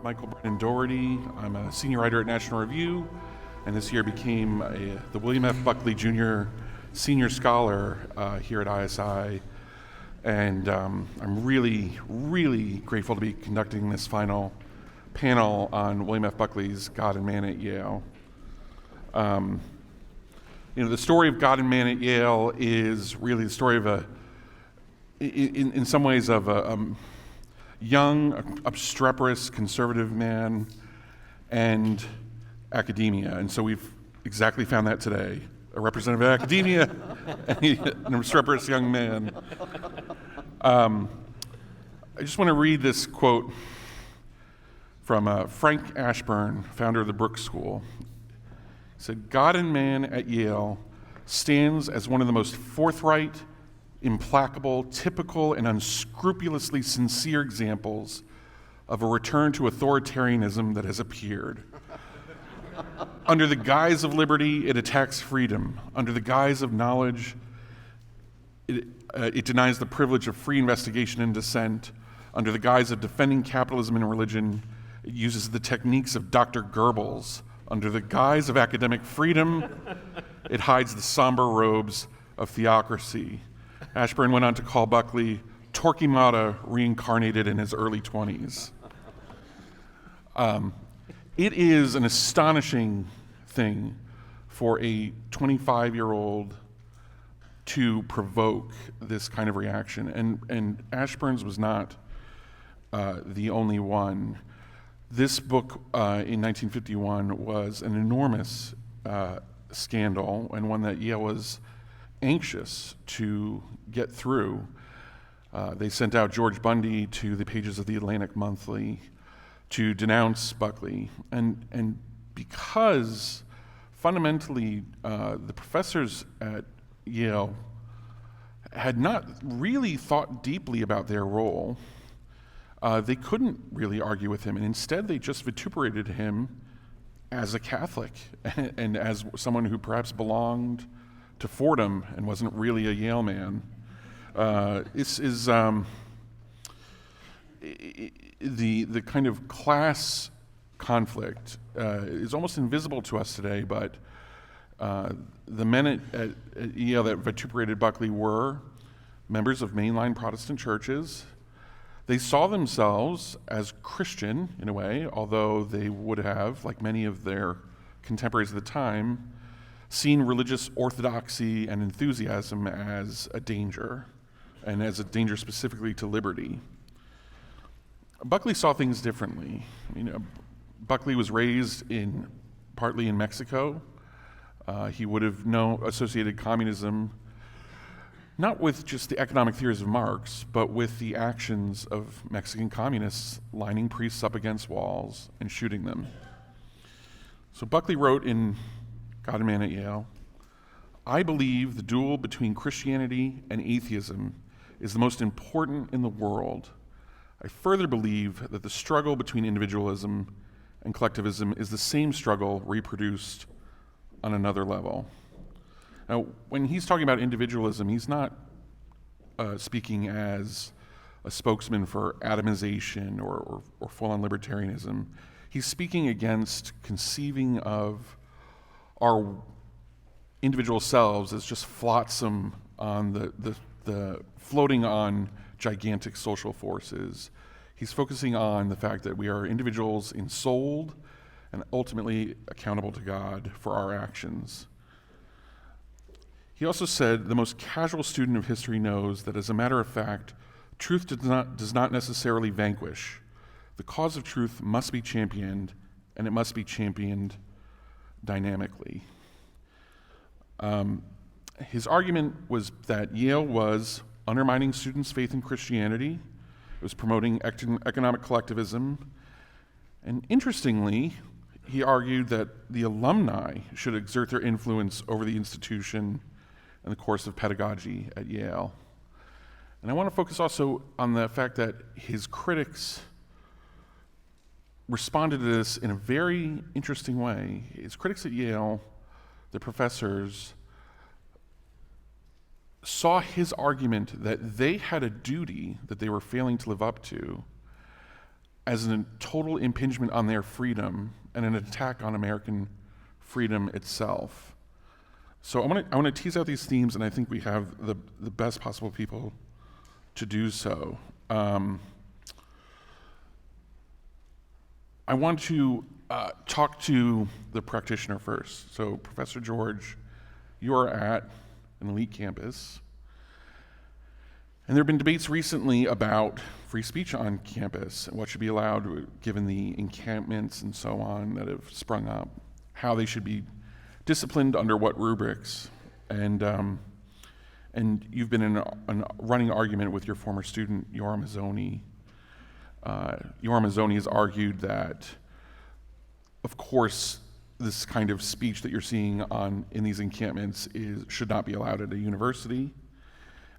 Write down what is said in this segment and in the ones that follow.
Michael Brendan Dougherty. I'm a senior writer at National Review, and this year became the William F. Buckley Jr. Senior Scholar here at ISI. And I'm really, really grateful to be conducting this final panel on William F. Buckley's God and Man at Yale. The story of God and Man at Yale is really the story of in some ways of a young, obstreperous, conservative man and academia. And so we've exactly found that today. A representative of academia and an obstreperous young man. I just want to read this quote from Frank Ashburn, founder of the Brooks School. He said, "God and Man at Yale stands as one of the most forthright, implacable, typical, and unscrupulously sincere examples of a return to authoritarianism that has appeared. Under the guise of liberty, it attacks freedom. Under the guise of knowledge, it denies the privilege of free investigation and dissent. Under the guise of defending capitalism and religion, it uses the techniques of Dr. Goebbels. Under the guise of academic freedom, it hides the somber robes of theocracy." Ashburn went on to call Buckley Torquemada reincarnated in his early 20s. It is an astonishing thing for a 25-year-old to provoke this kind of reaction, and Ashburn's was not the only one. This book in 1951 was an enormous scandal, and one that Yale was anxious to get through. They sent out George Bundy to the pages of the Atlantic Monthly to denounce Buckley, and because fundamentally the professors at Yale had not really thought deeply about their role, they couldn't really argue with him, and instead they just vituperated him as a Catholic and as someone who perhaps belonged to Fordham and wasn't really a Yale man. This is the kind of class conflict is almost invisible to us today, but the men at Yale that vituperated Buckley were members of mainline Protestant churches. They saw themselves as Christian in a way, although they would have, like many of their contemporaries at the time, seen religious orthodoxy and enthusiasm as a danger, and as a danger specifically to liberty. Buckley saw things differently. Buckley was raised partly in Mexico. He would have associated communism not with just the economic theories of Marx, but with the actions of Mexican communists lining priests up against walls and shooting them. So Buckley wrote in God and Man at Yale, "I believe the duel between Christianity and atheism is the most important in the world. I further believe that the struggle between individualism and collectivism is the same struggle reproduced on another level." Now, when he's talking about individualism, he's not speaking as a spokesman for atomization or full-on libertarianism. He's speaking against conceiving of our individual selves as just flotsam on the floating on gigantic social forces. He's focusing on the fact that we are individuals ensouled and ultimately accountable to God for our actions. He also said, "The most casual student of history knows that as a matter of fact, truth does not necessarily vanquish. The cause of truth must be championed, and it must be championed dynamically." His argument was that Yale was undermining students' faith in Christianity. It was promoting economic collectivism. And interestingly, he argued that the alumni should exert their influence over the institution and the course of pedagogy at Yale. And I want to focus also on the fact that his critics responded to this in a very interesting way. His critics at Yale, the professors, saw his argument that they had a duty that they were failing to live up to as a total impingement on their freedom and an attack on American freedom itself. So I want to tease out these themes, and I think we have the best possible people to do so. I want to talk to the practitioner first. So Professor George, you're at an elite campus, and there have been debates recently about free speech on campus and what should be allowed given the encampments and so on that have sprung up, how they should be disciplined under what rubrics, and you've been in a running argument with your former student, Yoram Mazzoni. Yoram Mazzoni has argued that, of course, this kind of speech that you're seeing in these encampments should not be allowed at a university,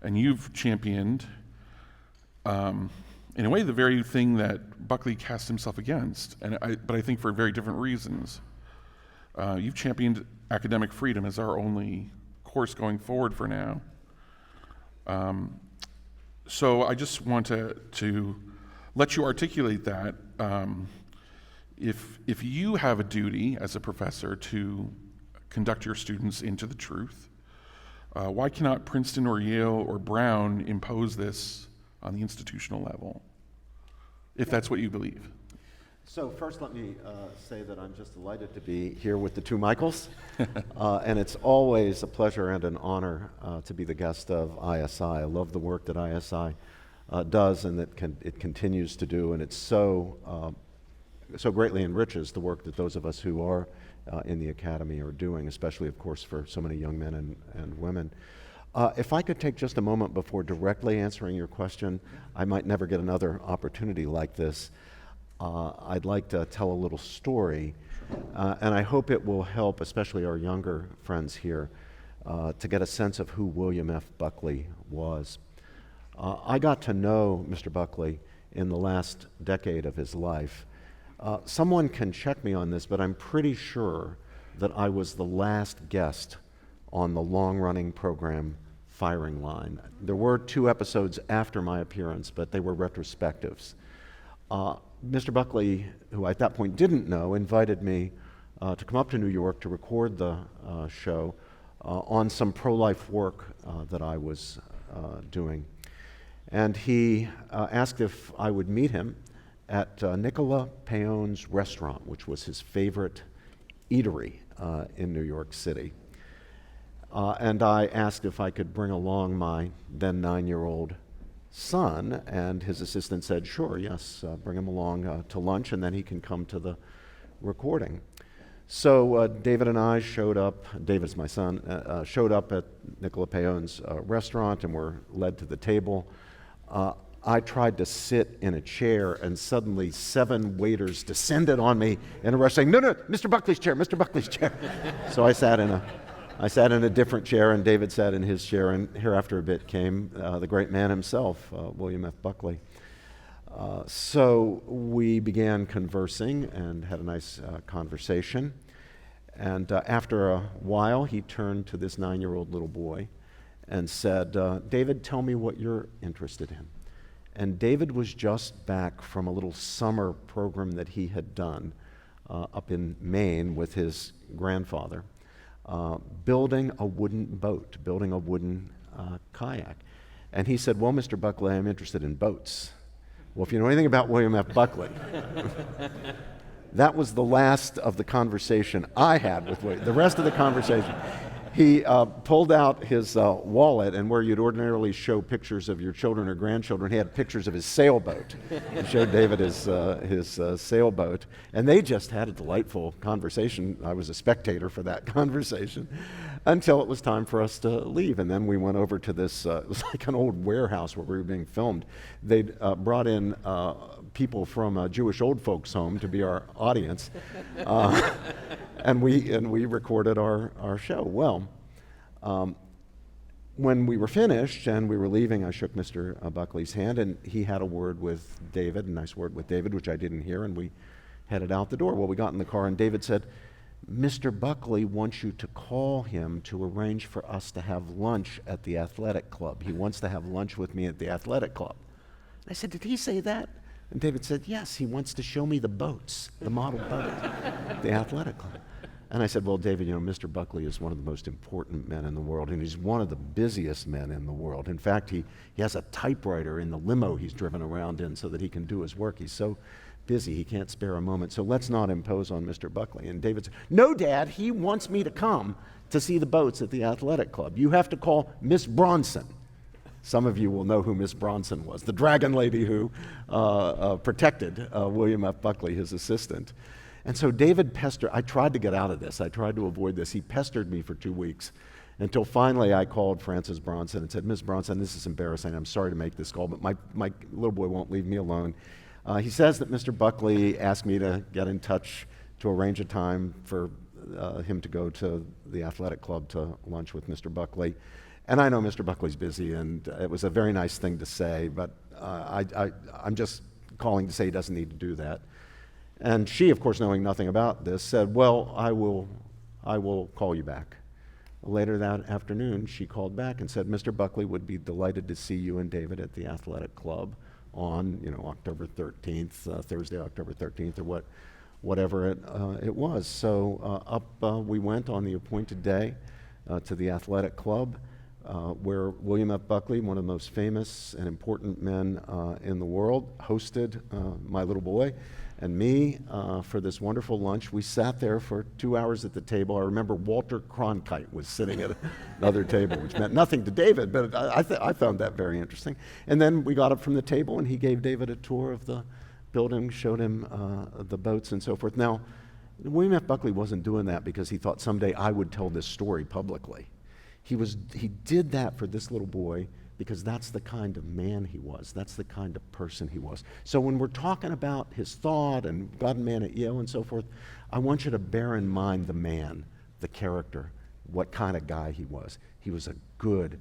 and you've championed, in a way, the very thing that Buckley cast himself against, but I think for very different reasons. You've championed academic freedom as our only course going forward for now. So I just want to let you articulate that. If you have a duty as a professor to conduct your students into the truth, why cannot Princeton or Yale or Brown impose this on the institutional level, if that's what you believe? So first let me say that I'm just delighted to be here with the two Michaels, and it's always a pleasure and an honor to be the guest of ISI. I love the work that ISI does and that it continues to do, and it's so greatly enriches the work that those of us who are in the academy are doing, especially, of course, for so many young men and women. If I could take just a moment before directly answering your question, I might never get another opportunity like this. I'd like to tell a little story, and I hope it will help, especially our younger friends here, to get a sense of who William F. Buckley was. I got to know Mr. Buckley in the last decade of his life. Someone can check me on this, but I'm pretty sure that I was the last guest on the long-running program Firing Line. There were 2 episodes after my appearance, but they were retrospectives. Mr. Buckley, who I at that point didn't know, invited me to come up to New York to record the show on some pro-life work that I was doing. And he asked if I would meet him at Nicola Paon's restaurant, which was his favorite eatery in New York City. And I asked if I could bring along my then 9-year-old son, and his assistant said, sure, yes, bring him along to lunch, and then he can come to the recording. So David and I showed up, David's my son, showed up at Nicola Paon's restaurant and were led to the table. I tried to sit in a chair, and suddenly 7 waiters descended on me in a rush saying, no, Mr. Buckley's chair, Mr. Buckley's chair. So I sat in a different chair, and David sat in his chair, and here after a bit came the great man himself, William F. Buckley. So we began conversing and had a nice conversation. And after a while, he turned to this 9-year-old little boy and said, David, tell me what you're interested in. And David was just back from a little summer program that he had done up in Maine with his grandfather, building a wooden boat, building a wooden kayak. And he said, well, Mr. Buckley, I'm interested in boats. Well, if you know anything about William F. Buckley, that was the last of the conversation I had with William. The rest of the conversation, he pulled out his wallet, and where you'd ordinarily show pictures of your children or grandchildren, he had pictures of his sailboat. He showed David his sailboat, and they just had a delightful conversation. I was a spectator for that conversation until it was time for us to leave, and then we went over to this, it was like an old warehouse where we were being filmed. They'd brought in people from a Jewish old folks home to be our audience, and we recorded our show. Well, when we were finished and we were leaving, I shook Mr. Buckley's hand, and he had a word with David, a nice word with David, which I didn't hear, and we headed out the door. Well, we got in the car, and David said, Mr. Buckley wants you to call him to arrange for us to have lunch at the athletic club. He wants to have lunch with me at the athletic club. I said, did he say that? And David said, yes, he wants to show me the boats, the model boats, the athletic club. And I said, well, David, Mr. Buckley is one of the most important men in the world, and he's one of the busiest men in the world. In fact, he has a typewriter in the limo he's driven around in so that he can do his work. He's so busy, he can't spare a moment. So let's not impose on Mr. Buckley. And David said, no, Dad, he wants me to come to see the boats at the athletic club. You have to call Miss Bronson. Some of you will know who Miss Bronson was, the dragon lady who protected William F. Buckley, his assistant. And so David I tried to get out of this. I tried to avoid this. He pestered me for 2 weeks until finally I called Frances Bronson and said, Ms. Bronson, this is embarrassing. I'm sorry to make this call, but my little boy won't leave me alone. He says that Mr. Buckley asked me to get in touch to arrange a time for him to go to the athletic club to lunch with Mr. Buckley. And I know Mr. Buckley's busy, and it was a very nice thing to say, but I'm just calling to say he doesn't need to do that. And she, of course, knowing nothing about this, said, well, I will call you back. Later that afternoon, she called back and said, Mr. Buckley would be delighted to see you and David at the athletic club on, October 13th, Thursday, October 13th, or whatever it was. So up we went on the appointed day to the athletic club, where William F. Buckley, one of the most famous and important men in the world, hosted my little boy and me for this wonderful lunch. We sat there for 2 hours at the table. I remember Walter Cronkite was sitting at another table, which meant nothing to David, but I found that very interesting. And then we got up from the table, and he gave David a tour of the building, showed him the boats and so forth. Now, William F. Buckley wasn't doing that because he thought someday I would tell this story publicly. He did that for this little boy because that's the kind of man he was. That's the kind of person he was. So when we're talking about his thought and God and Man at Yale and so forth, I want you to bear in mind the man, the character, what kind of guy he was. He was a good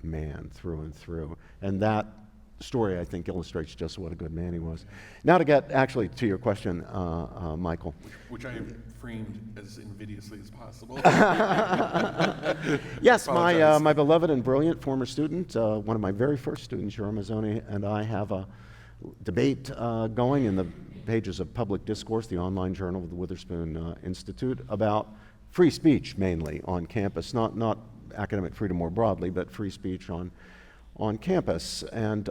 man through and through. And that story, I think, illustrates just what a good man he was. Now to get actually to your question, Michael. Which I have framed as invidiously as possible. Yes, my beloved and brilliant former student, one of my very first students, Yoram Mazzoni, and I have a debate going in the pages of Public Discourse, the online journal of the Witherspoon Institute, about free speech mainly on campus, not academic freedom more broadly, but free speech on campus. And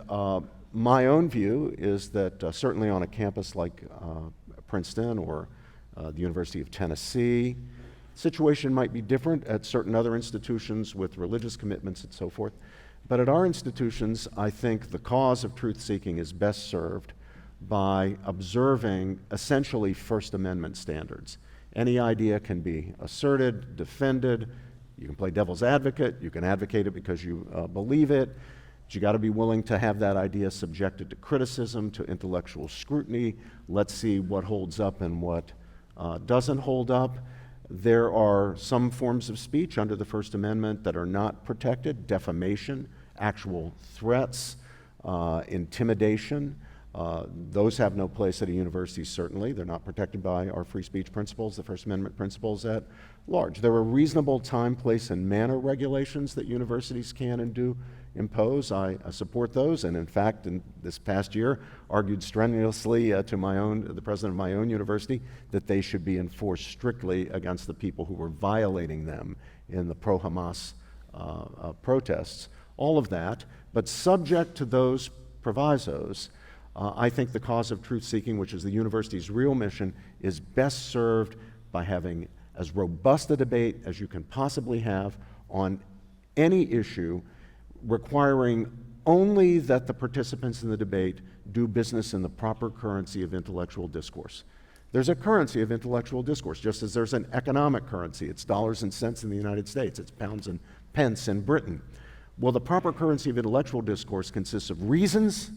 my own view is that certainly on a campus like Princeton or the University of Tennessee, the situation might be different at certain other institutions with religious commitments and so forth. But at our institutions, I think the cause of truth-seeking is best served by observing essentially First Amendment standards. Any idea can be asserted, defended. You can play devil's advocate. You can advocate it because you believe it. But you got to be willing to have that idea subjected to criticism, to intellectual scrutiny. Let's see what holds up and what doesn't hold up. There are some forms of speech under the First Amendment that are not protected: defamation, actual threats, intimidation. Those have no place at a university, certainly. They're not protected by our free speech principles, the First Amendment principles at large. There are reasonable time, place, and manner regulations that universities can and do impose. I support those, and in fact, in this past year, argued strenuously to the president of my own university, that they should be enforced strictly against the people who were violating them in the pro-Hamas protests. All of that, but subject to those provisos, I think the cause of truth-seeking, which is the university's real mission, is best served by having as robust a debate as you can possibly have on any issue, requiring only that the participants in the debate do business in the proper currency of intellectual discourse. There's a currency of intellectual discourse, just as there's an economic currency. It's dollars and cents in the United States. It's pounds and pence in Britain. Well, the proper currency of intellectual discourse consists of reasons,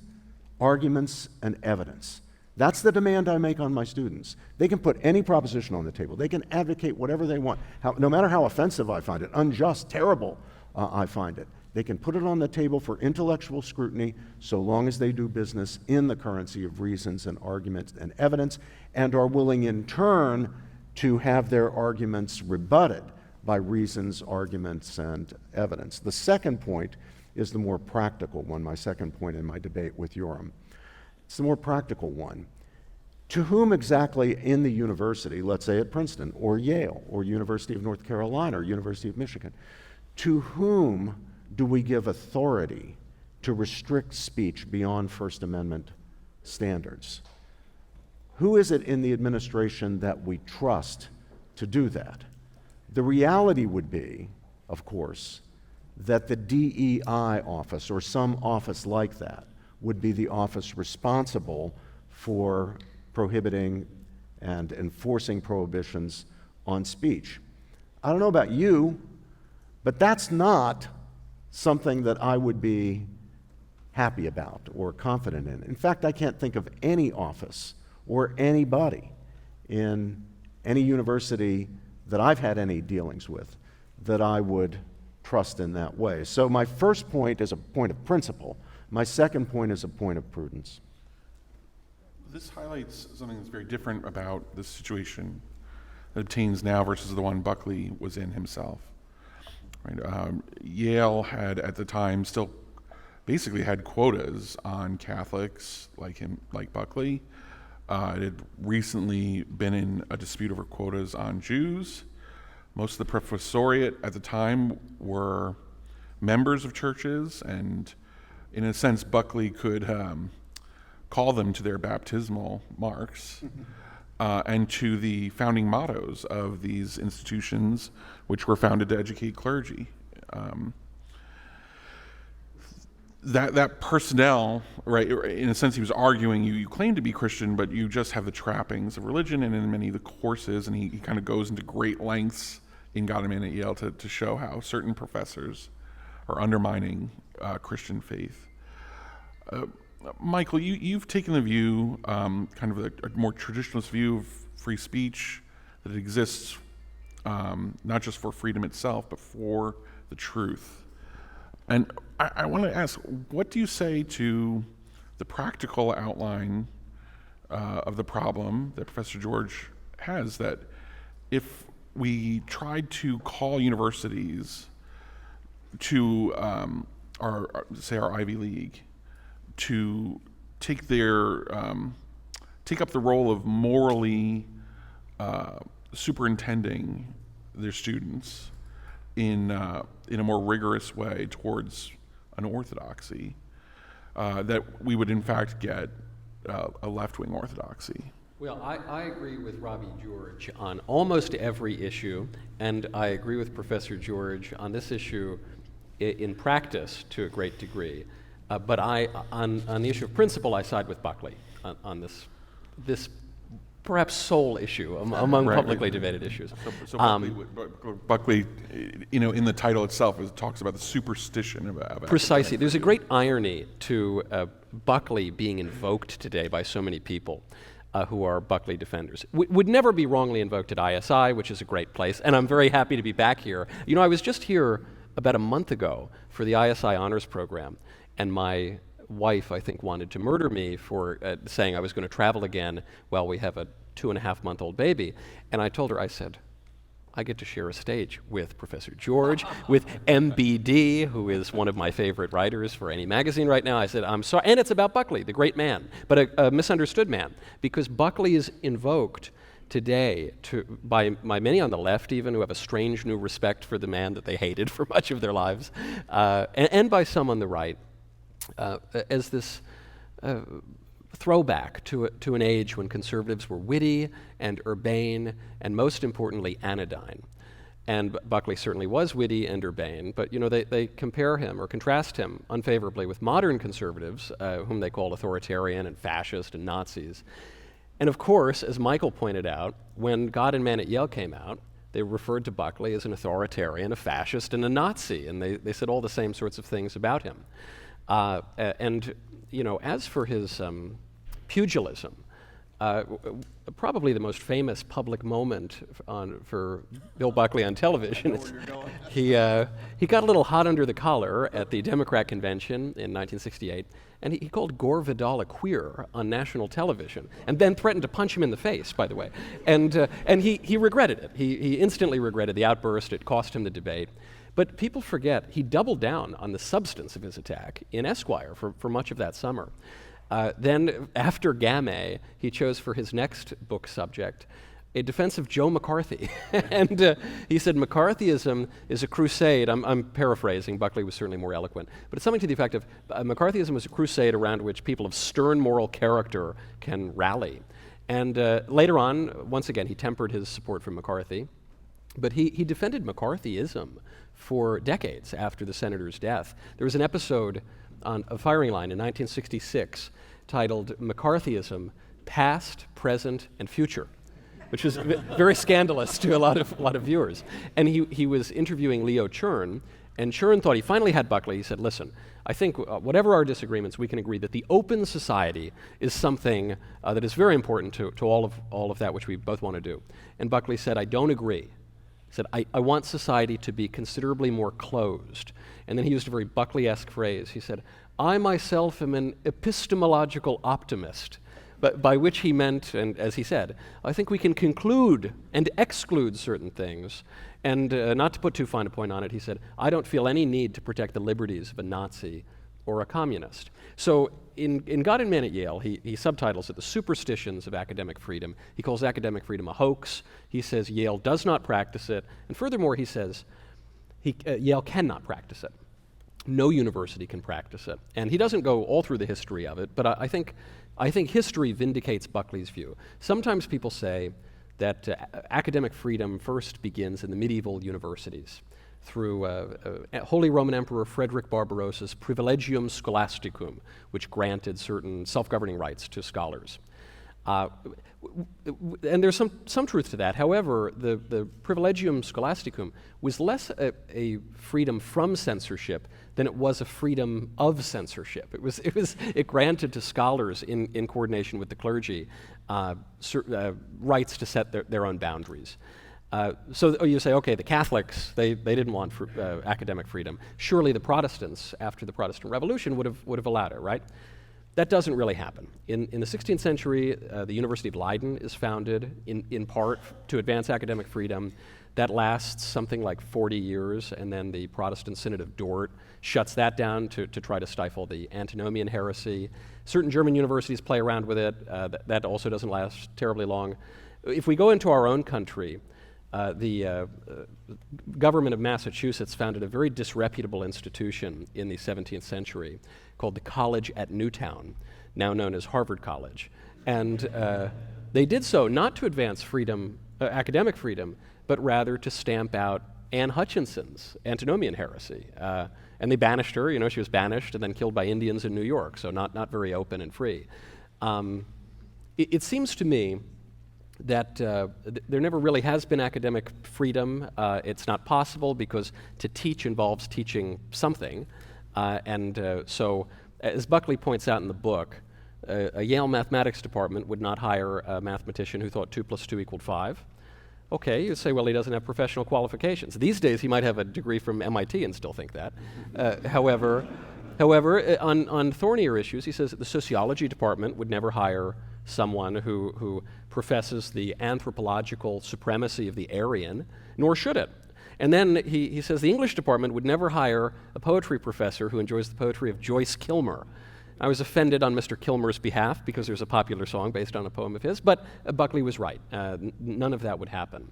arguments, and evidence. That's the demand I make on my students. They can put any proposition on the table. They can advocate whatever they want, no matter how offensive I find it, unjust, terrible I find it. They can put it on the table for intellectual scrutiny so long as they do business in the currency of reasons and arguments and evidence, and are willing in turn to have their arguments rebutted by reasons, arguments, and evidence. The second point is the more practical one, my second point in my debate with Yoram. It's the more practical one. To whom exactly in the university, let's say at Princeton or Yale or University of North Carolina or University of Michigan, to whom do we give authority to restrict speech beyond First Amendment standards? Who is it in the administration that we trust to do that? The reality would be, of course, that the DEI office or some office like that would be the office responsible for prohibiting and enforcing prohibitions on speech. I don't know about you, but that's not something that I would be happy about or confident in. In fact, I can't think of any office or anybody in any university that I've had any dealings with that I would trust in that way. So my first point is a point of principle. My second point is a point of prudence. This highlights something that's very different about the situation that obtains now versus the one Buckley was in himself. Right? Yale had, at the time, still basically had quotas on Catholics like Buckley. It had recently been in a dispute over quotas on Jews. Most of the professoriate at the time were members of churches, and in a sense, Buckley could call them to their baptismal marks and to the founding mottos of these institutions, which were founded to educate clergy. That personnel, right, in a sense he was arguing, you claim to be Christian, but you just have the trappings of religion, and in many of the courses, and he kind of goes into great lengths in God and Man at Yale to show how certain professors are undermining Christian faith. Michael, you've taken the view, kind of a more traditionalist view of free speech, that it exists not just for freedom itself, but for the truth. And I want to ask, what do you say to the practical outline of the problem that Professor George has, that if we tried to call universities to our Ivy League to take up the role of morally superintending their students in a more rigorous way towards an orthodoxy, that we would in fact get a left-wing orthodoxy? Well, I agree with Robbie George on almost every issue, and I agree with Professor George on this issue in practice to a great degree. But on the issue of principle, I side with Buckley on this perhaps sole issue among publicly debated issues. So Buckley, in the title itself, it talks about the superstition of precisely. There's a great irony to Buckley being invoked today by so many people who are Buckley defenders. Would never be wrongly invoked at ISI, which is a great place, and I'm very happy to be back here. I was just here about a month ago for the ISI honors program, and my wife, I think, wanted to murder me for saying I was going to travel again while we have a 2.5-month-old baby. And I told her, I said, I get to share a stage with Professor George, with MBD, who is one of my favorite writers for any magazine right now. I said, I'm sorry. And it's about Buckley, the great man, but a misunderstood man, because Buckley is invoked today by many on the left even, who have a strange new respect for the man that they hated for much of their lives, and by some on the right, as this throwback to an age when conservatives were witty and urbane and, most importantly, anodyne. And Buckley certainly was witty and urbane, but they compare him or contrast him unfavorably with modern conservatives, whom they call authoritarian and fascist and Nazis. And of course, as Michael pointed out, when God and Man at Yale came out, they referred to Buckley as an authoritarian, a fascist, and a Nazi, and they said all the same sorts of things about him. As for his pugilism, probably the most famous public moment for Bill Buckley on television, he got a little hot under the collar at the Democrat convention in 1968, and he called Gore Vidal a queer on national television, and then threatened to punch him in the face, by the way. And he regretted it. He instantly regretted the outburst. It cost him the debate. But people forget he doubled down on the substance of his attack in Esquire for much of that summer. Then, after Game, he chose for his next book subject a defense of Joe McCarthy. And he said McCarthyism is a crusade. I'm paraphrasing. Buckley was certainly more eloquent. But it's something to the effect of McCarthyism is a crusade around which people of stern moral character can rally. And later on, once again, he tempered his support for McCarthy. But he defended McCarthyism for decades after the senator's death. There was an episode on a Firing Line in 1966 titled McCarthyism, Past, Present, and Future, which was very scandalous to a lot of viewers. And he was interviewing Leo Chern, and Chern thought he finally had Buckley. He said, listen, I think whatever our disagreements, we can agree that the open society is something that is very important to all of that which we both want to do. And Buckley said, I don't agree. He said, I want society to be considerably more closed. And then he used a very Buckley-esque phrase. He said, I myself am an epistemological optimist. But by which he meant, and as he said, I think we can conclude and exclude certain things. And not to put too fine a point on it, he said, I don't feel any need to protect the liberties of a Nazi or a communist. So in God and Man at Yale, he subtitles it The Superstitions of Academic Freedom. He calls academic freedom a hoax. He says Yale does not practice it. And furthermore, he says Yale cannot practice it. No university can practice it. And he doesn't go all through the history of it, but I think history vindicates Buckley's view. Sometimes people say that academic freedom first begins in the medieval universities through Holy Roman Emperor Frederick Barbarossa's Privilegium Scholasticum, which granted certain self-governing rights to scholars. And there's some truth to that. However, the Privilegium Scholasticum was less a freedom from censorship than it was a freedom of censorship. It granted to scholars in coordination with the clergy rights to set their own boundaries. So you say, okay, the Catholics, they didn't want academic freedom. Surely the Protestants, after the Protestant Revolution, would have allowed it, right? That doesn't really happen. In the 16th century, the University of Leiden is founded in part to advance academic freedom. That lasts something like 40 years, and then the Protestant Synod of Dort shuts that down to try to stifle the antinomian heresy. Certain German universities play around with it. That also doesn't last terribly long. If we go into our own country, the government of Massachusetts founded a very disreputable institution in the 17th century called the College at Newtown, now known as Harvard College. And they did so not to advance freedom, academic freedom, but rather to stamp out Anne Hutchinson's antinomian heresy. And they banished her. She was banished and then killed by Indians in New York, so not very open and free. It seems to me that there never really has been academic freedom. It's not possible because to teach involves teaching something. So, as Buckley points out in the book, a Yale mathematics department would not hire a mathematician who thought 2 + 2 = 5. Okay, you say, well, he doesn't have professional qualifications. These days, he might have a degree from MIT and still think that. However, on thornier issues, he says that the sociology department would never hire someone who professes the anthropological supremacy of the Aryan, nor should it. And then he says the English department would never hire a poetry professor who enjoys the poetry of Joyce Kilmer. I was offended on Mr. Kilmer's behalf because there's a popular song based on a poem of his, but Buckley was right. None of that would happen.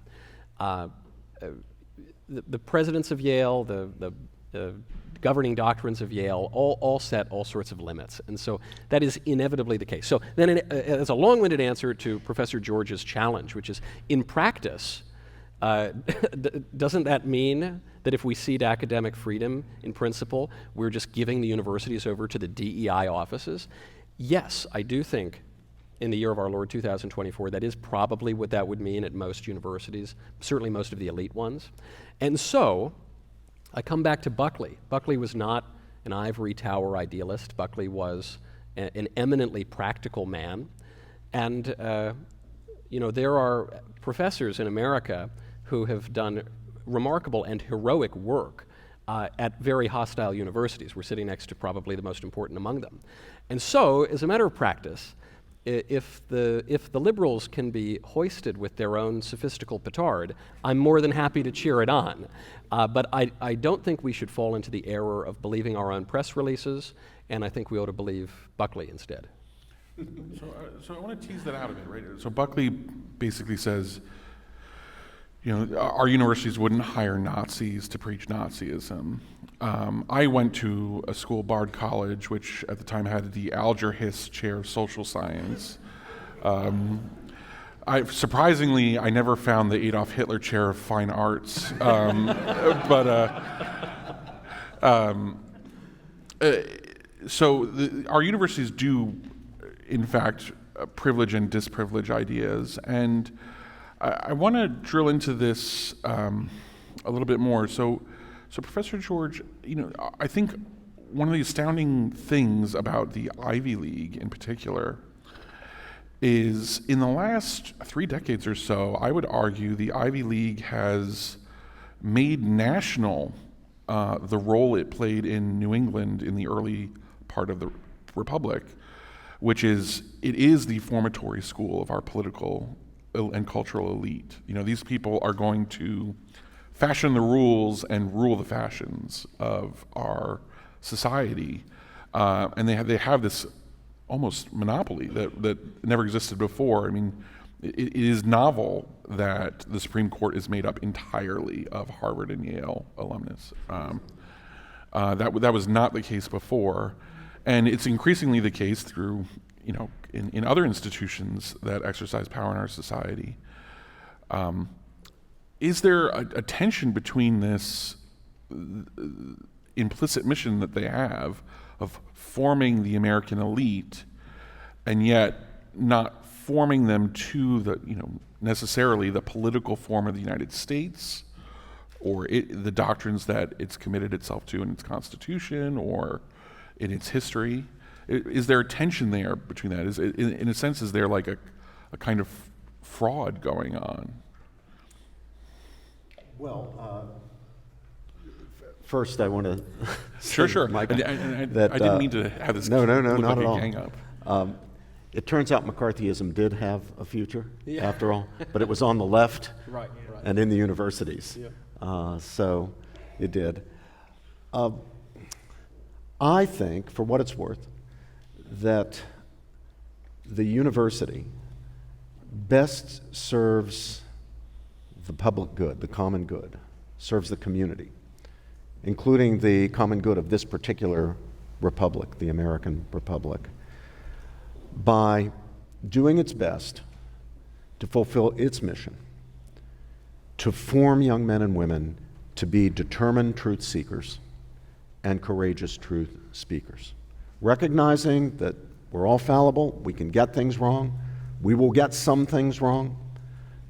The presidents of Yale, the governing doctrines of Yale, all set all sorts of limits. And so that is inevitably the case. So then as a long-winded answer to Professor George's challenge, which is, in practice, doesn't that mean that if we cede academic freedom in principle, we're just giving the universities over to the DEI offices? Yes, I do think in the year of our Lord 2024, that is probably what that would mean at most universities, certainly most of the elite ones. And so I come back to Buckley. Buckley was not an ivory tower idealist. Buckley was an eminently practical man. And there are professors in America who have done remarkable and heroic work at very hostile universities. We're sitting next to probably the most important among them. And so, as a matter of practice, if the liberals can be hoisted with their own sophistical petard, I'm more than happy to cheer it on. But I don't think we should fall into the error of believing our own press releases, and I think we ought to believe Buckley instead. So I want to tease that out a bit, right? So Buckley basically says, our universities wouldn't hire Nazis to preach Nazism. I went to a school, Bard College, which at the time had the Alger Hiss Chair of Social Science. Surprisingly, I never found the Adolf Hitler Chair of Fine Arts, our universities do, in fact, privilege and disprivilege ideas, and I want to drill into this a little bit more. So Professor George, I think one of the astounding things about the Ivy League in particular is in the last 3 decades or so, I would argue the Ivy League has made national the role it played in New England in the early part of the Republic, which is, it is the formatory school of our political and cultural elite. These people are going to fashion the rules and rule the fashions of our society, and they have this almost monopoly that never existed before. I mean, it is novel that the Supreme Court is made up entirely of Harvard and Yale alumnus. That was not the case before, and it's increasingly the case through, in other institutions that exercise power in our society. Is there a tension between this implicit mission that they have of forming the American elite, and yet not forming them to the, necessarily the political form of the United States, or the doctrines that it's committed itself to in its Constitution or in its history? Is there a tension there between that? In a sense, is there like a kind of fraud going on? Well, first I want to Sure. Michael, I didn't mean to have this no, look not like at a all. gang up. It turns out McCarthyism did have a future, after all, but it was on the left Right. and in the universities. So it did. I think, for what it's worth, that the university best serves the public good, the common good, serves the community, including the common good of this particular republic, the American Republic, by doing its best to fulfill its mission, to form young men and women to be determined truth seekers and courageous truth speakers, recognizing that we're all fallible, we can get things wrong, we will get some things wrong,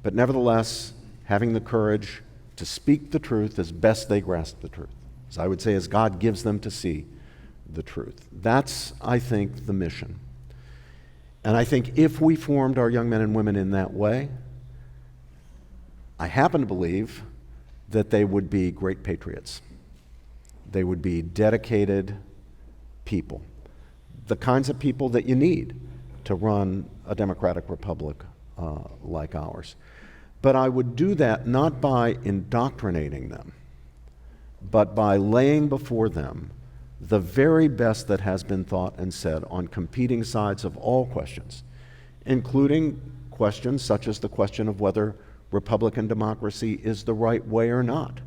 but nevertheless having the courage to speak the truth as best they grasp the truth, as I would say, as God gives them to see the truth. That's, I think, the mission. And I think if we formed our young men and women in that way, I happen to believe that they would be great patriots. They would be dedicated people, the kinds of people that you need to run a democratic republic like ours. But I would do that not by indoctrinating them, but by laying before them the very best that has been thought and said on competing sides of all questions, including questions such as the question of whether Republican democracy is the right way or not.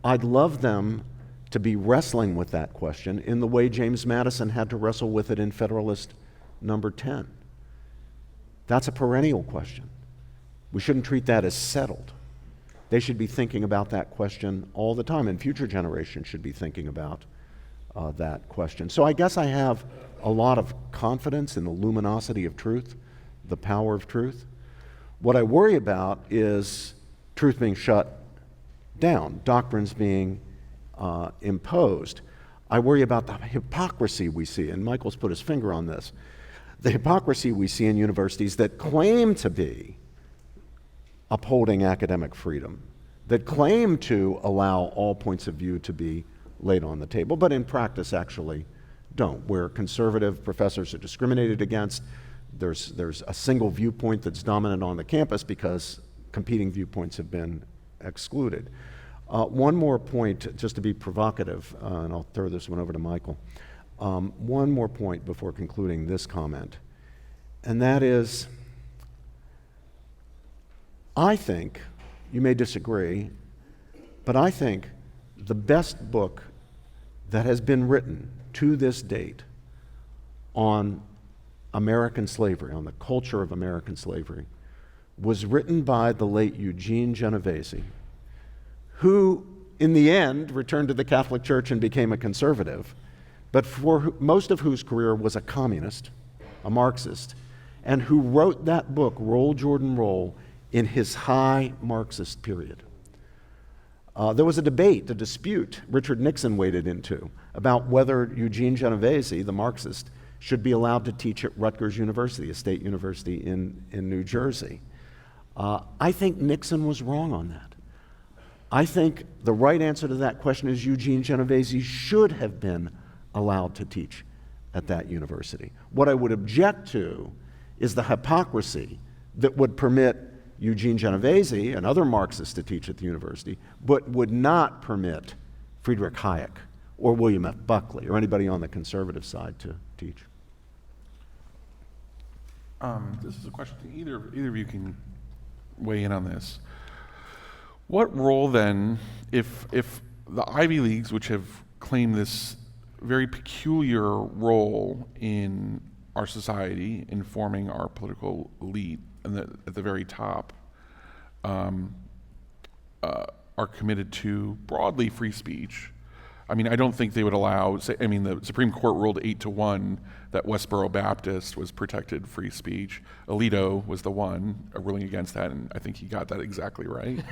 I'd love them to be wrestling with that question in the way James Madison had to wrestle with it in Federalist number 10. That's a perennial question. We shouldn't treat that as settled. They should be thinking about that question all the time, and future generations should be thinking about that question. So I guess I have a lot of confidence in the luminosity of truth, the power of truth. What I worry about is truth being shut down, doctrines being imposed. I worry about the hypocrisy we see, and Michael's put his finger on this, the hypocrisy we see in universities that claim to be upholding academic freedom, that claim to allow all points of view to be laid on the table, but in practice actually don't, where conservative professors are discriminated against. There's a single viewpoint that's dominant on the campus because competing viewpoints have been excluded. One more point, just to be provocative, and I'll throw this one over to Michael. One more point before concluding this comment. and that is, I think, you may disagree, but I think the best book that has been written to this date on American slavery, on the culture of American slavery, was written by the late Eugene Genovese, who, in the end, returned to the Catholic Church and became a conservative, but for most of whose career was a communist, a Marxist, and who wrote that book, Roll, Jordan, Roll, in his high Marxist period. There was a debate, a dispute Richard Nixon waded into about whether Eugene Genovese, the Marxist, should be allowed to teach at Rutgers University, a state university in New Jersey. I think Nixon was wrong on that. I think the right answer to that question is Eugene Genovese should have been allowed to teach at that university. What I would object to is the hypocrisy that would permit Eugene Genovese and other Marxists to teach at the university, but would not permit Friedrich Hayek or William F. Buckley or anybody on the conservative side to teach. This is a question to either of you can weigh in on this. What role then, if the Ivy Leagues, which have claimed this very peculiar role in our society, in forming our political elite, and at the very top, are committed to broadly free speech. I mean, I don't think they would allow, the Supreme Court ruled 8-1 that Westboro Baptist was protected free speech. Alito was the one ruling against that, and I think he got that exactly right.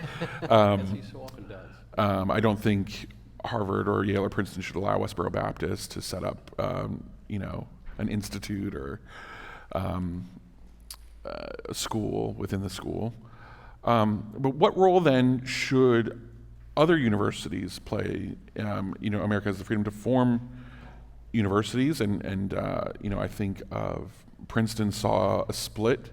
As he so often does. I don't think Harvard or Yale or Princeton should allow Westboro Baptist to set up, an institute or a school within the school. But what role then should other universities play? America has the freedom to form universities, and I think of Princeton saw a split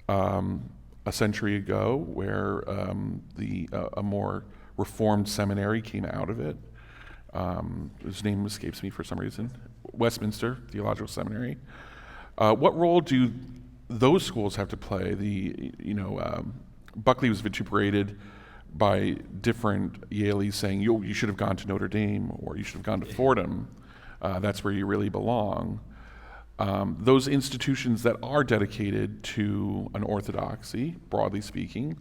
a century ago where a more reformed seminary came out of it. His name escapes me for some reason. Westminster Theological Seminary. What role do those schools have to play? Buckley was vituperated by different Yaleys saying, you should have gone to Notre Dame or you should have gone to Fordham. That's where you really belong. Those institutions that are dedicated to an orthodoxy, broadly speaking,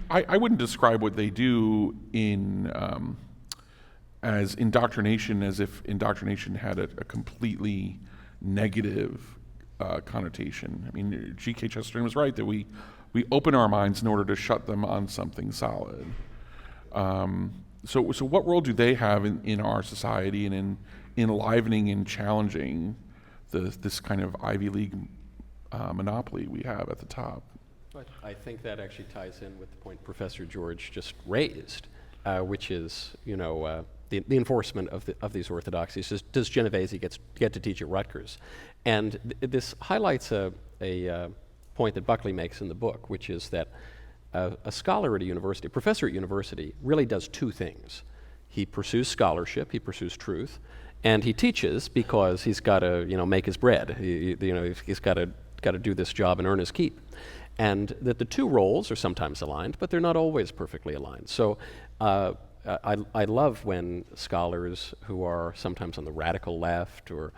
I wouldn't describe what they do as indoctrination, as if indoctrination had a completely negative connotation. I mean, G.K. Chesterton was right that we open our minds in order to shut them on something solid. So what role do they have in our society and in enlivening and challenging this kind of Ivy League monopoly we have at the top? I think that actually ties in with the point Professor George just raised, which is, the enforcement of these orthodoxies. Does Genovese get to teach at Rutgers? And this highlights a point that Buckley makes in the book, which is that a scholar at a university, a professor at university, really does two things. He pursues scholarship, he pursues truth, and he teaches because he's got to, make his bread. He's got to do this job and earn his keep. And that the two roles are sometimes aligned, but they're not always perfectly aligned. So I love when scholars who are sometimes on the radical left, or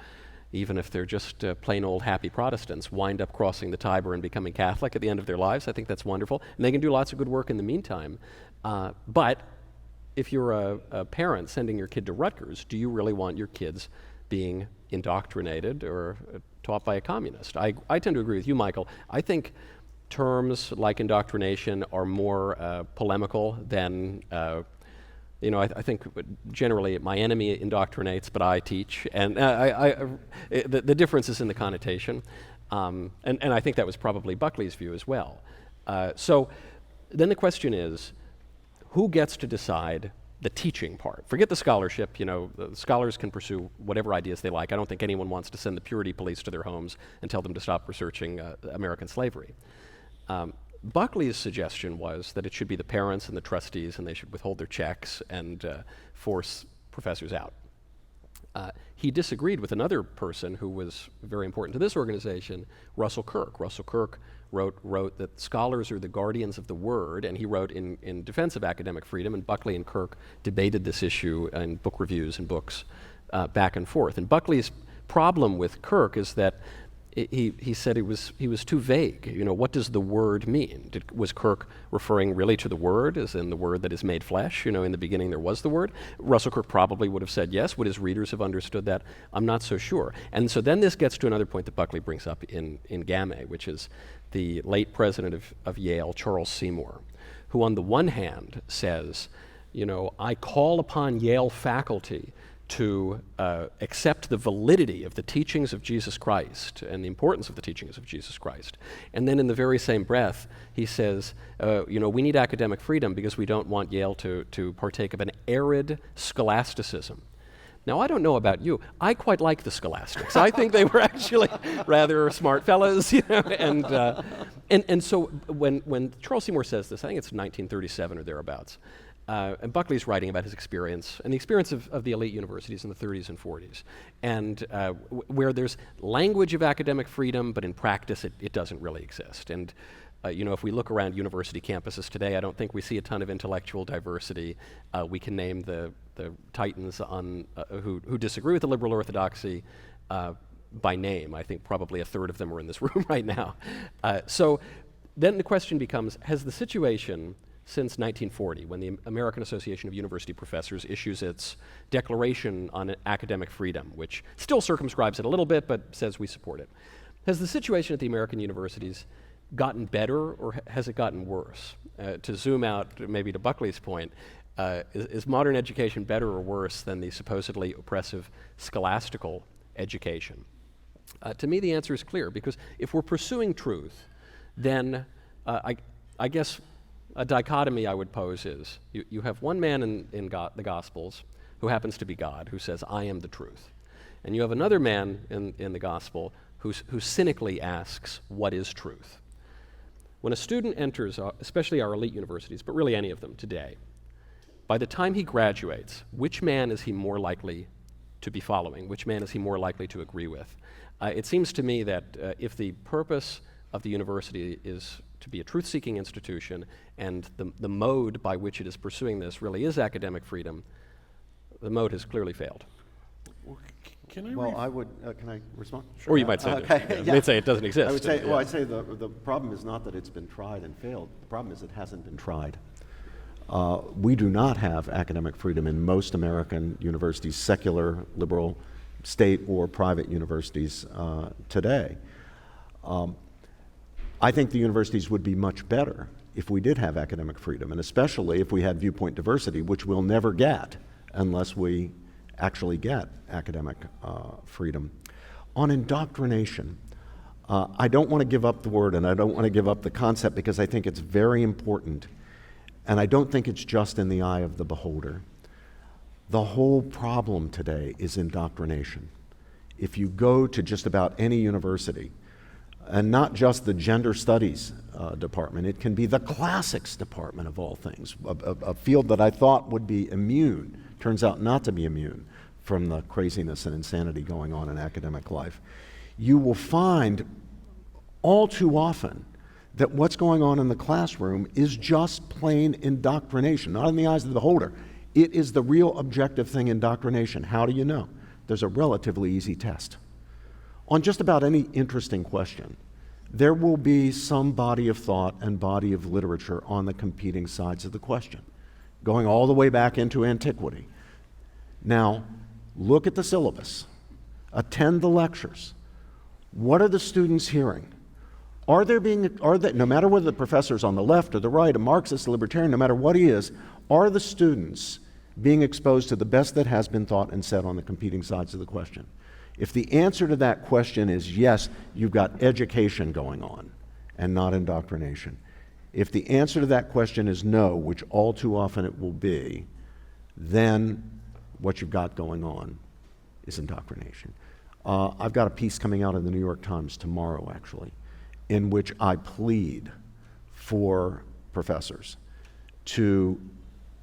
even if they're just plain old happy Protestants, wind up crossing the Tiber and becoming Catholic at the end of their lives. I think that's wonderful. And they can do lots of good work in the meantime. But if you're a parent sending your kid to Rutgers, do you really want your kids being indoctrinated or taught by a communist? I tend to agree with you, Michael. I think terms like indoctrination are more polemical than I think generally my enemy indoctrinates, but I teach, and the difference is in the connotation, and I think that was probably Buckley's view as well. So then the question is, who gets to decide the teaching part? Forget the scholarship. The scholars can pursue whatever ideas they like. I don't think anyone wants to send the purity police to their homes and tell them to stop researching American slavery. Buckley's suggestion was that it should be the parents and the trustees, and they should withhold their checks and force professors out. He disagreed with another person who was very important to this organization, Russell Kirk. Russell Kirk wrote that scholars are the guardians of the word, and he wrote in defense of academic freedom, and Buckley and Kirk debated this issue in book reviews and books back and forth. And Buckley's problem with Kirk is that he said he was too vague. You know, what does the word mean? Was Kirk referring really to the word, as in the word that is made flesh? You know, in the beginning there was the word. Russell Kirk probably would have said yes. Would his readers have understood that? I'm not so sure. And so then this gets to another point that Buckley brings up in Game, which is the late president of Yale, Charles Seymour, who on the one hand says, you know, I call upon Yale faculty to accept the validity of the teachings of Jesus Christ and the importance of the teachings of Jesus Christ. And then in the very same breath, he says, you know, we need academic freedom because we don't want Yale to partake of an arid scholasticism. Now, I don't know about you. I quite like the scholastics. I think they were actually rather smart fellows, you know. And so when Charles Seymour says this, I think it's 1937 or thereabouts, and Buckley's writing about his experience and the experience of the elite universities in the 30s and 40s, and where there's language of academic freedom, but in practice it doesn't really exist. And you know, if we look around university campuses today, I don't think we see a ton of intellectual diversity. We can name the titans on who disagree with the liberal orthodoxy by name. I think probably a third of them are in this room right now. So then the question becomes, has the situation since 1940, when the American Association of University Professors issues its Declaration on Academic Freedom, which still circumscribes it a little bit, but says we support it. Has the situation at the American universities gotten better, or has it gotten worse? To zoom out maybe to Buckley's point, is modern education better or worse than the supposedly oppressive scholastical education? To me, the answer is clear, because if we're pursuing truth, then I guess a dichotomy I would pose is you have one man in the Gospels who happens to be God, who says, I am the truth. And you have another man in the Gospel who cynically asks, what is truth? When a student enters, especially our elite universities, but really any of them today, by the time he graduates, which man is he more likely to be following? Which man is he more likely to agree with? It seems to me that if the purpose of the university is to be a truth-seeking institution, and the mode by which it is pursuing this really is academic freedom, the mode has clearly failed. Can I Well, I would, can I respond? Sure. Or you might say, you might say it doesn't exist. I would say, well, I'd say the problem is not that it's been tried and failed. The problem is it hasn't been tried. We do not have academic freedom in most American universities, secular, liberal, state or private universities today. I think the universities would be much better if we did have academic freedom, and especially if we had viewpoint diversity, which we'll never get unless we actually get academic freedom. On indoctrination, I don't want to give up the word and I don't want to give up the concept because I think it's very important, and I don't think it's just in the eye of the beholder. The whole problem today is indoctrination. If you go to just about any university, and not just the gender studies department, it can be the classics department of all things, a field that I thought would be immune, turns out not to be immune from the craziness and insanity going on in academic life. You will find all too often that what's going on in the classroom is just plain indoctrination, not in the eyes of the beholder. It is the real objective thing, indoctrination. How do you know? There's a relatively easy test. On just about any interesting question, there will be some body of thought and body of literature on the competing sides of the question, going all the way back into antiquity. Now, look at the syllabus, attend the lectures. What are the students hearing? Are they, no matter whether the professor's on the left or the right, a Marxist, a libertarian, no matter what he is, are the students being exposed to the best that has been thought and said on the competing sides of the question? If the answer to that question is yes, you've got education going on and not indoctrination. If the answer to that question is no, which all too often it will be, then what you've got going on is indoctrination. I've got a piece coming out in the New York Times tomorrow, actually, in which I plead for professors to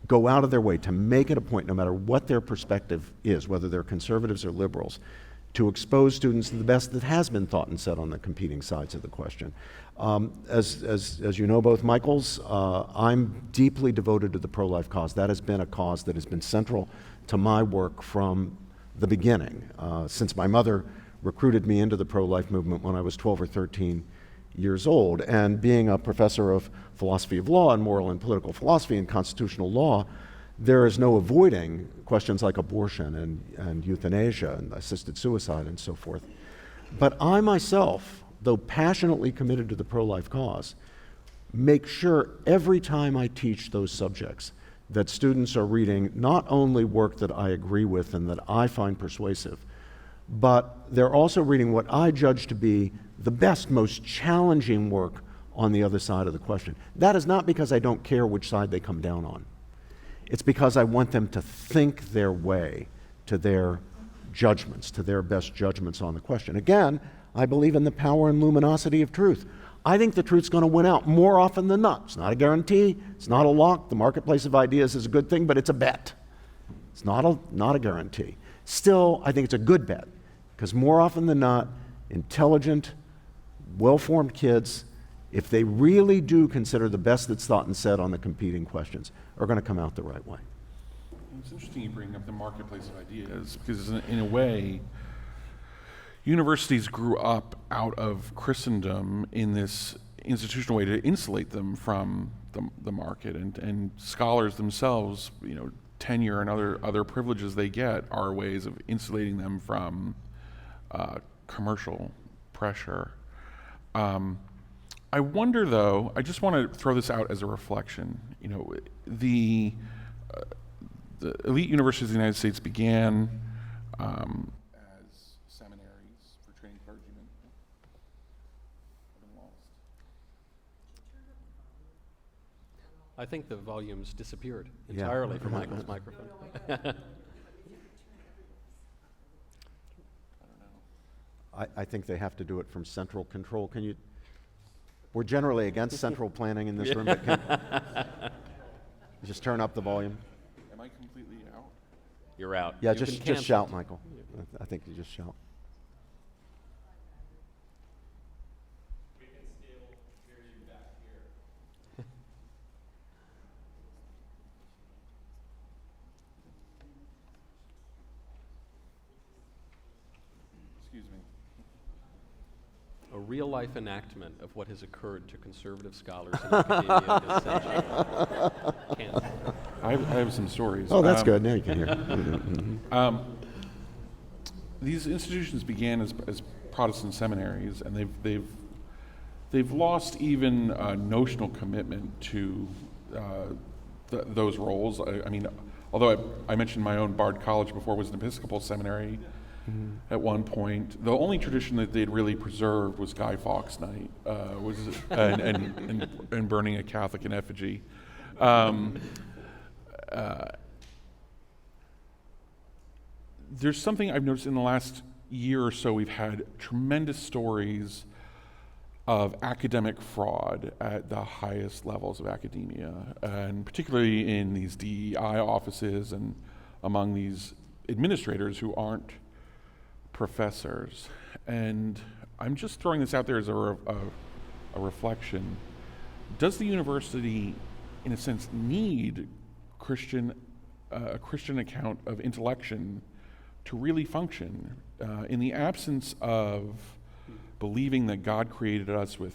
go out of their way to make it a point, no matter what their perspective is, whether they're conservatives or liberals, to expose students to the best that has been thought and said on the competing sides of the question. As you know, both Michaels, I'm deeply devoted to the pro-life cause. That has been a cause that has been central to my work from the beginning, since my mother recruited me into the pro-life movement when I was 12 or 13 years old. And being a professor of philosophy of law and moral and political philosophy and constitutional law, there is no avoiding questions like abortion and euthanasia and assisted suicide and so forth. But I myself, though passionately committed to the pro-life cause, make sure every time I teach those subjects that students are reading not only work that I agree with and that I find persuasive, but they're also reading what I judge to be the best, most challenging work on the other side of the question. That is not because I don't care which side they come down on. It's because I want them to think their way to their judgments, to their best judgments on the question. Again, I believe in the power and luminosity of truth. I think the truth's going to win out more often than not. It's not a guarantee. It's not a lock. The marketplace of ideas is a good thing, but it's a bet. It's not a guarantee. Still, I think it's a good bet, because more often than not, intelligent, well-formed kids, if they really do consider the best that's thought and said on the competing questions, are going to come out the right way. It's interesting you bring up the marketplace of ideas, because in a way, universities grew up out of Christendom in this institutional way to insulate them from the market, and scholars themselves, tenure and other privileges they get are ways of insulating them from commercial pressure. I wonder, though, I just want to throw this out as a reflection. The elite universities in the United States began as seminaries for training clergymen. I've been lost. I think the volume's disappeared entirely from Michael's microphone. I think they have to do it from central control. We're generally against central planning in this room, but can you just turn up the volume? Am I completely out? You're out. Yeah, You've just been canceled. shout, Michael. I think you just shout. We can still hear you back here. Excuse me. A real-life enactment of what has occurred to conservative scholars in academia this century. Canceled. I have some stories. Oh, that's good. Now you can hear. These institutions began as Protestant seminaries, and they've lost even notional commitment to those roles. I mean, although I mentioned my own Bard College before was an Episcopal seminary. At one point, the only tradition that they'd really preserved was Guy Fawkes Night, and burning a Catholic in effigy. There's something I've noticed in the last year or so. We've had tremendous stories of academic fraud at the highest levels of academia, and particularly in these DEI offices and among these administrators who aren't professors. And I'm just throwing this out there as a reflection. Does the university, in a sense, need a Christian account of intellection to really function? In the absence of believing that God created us with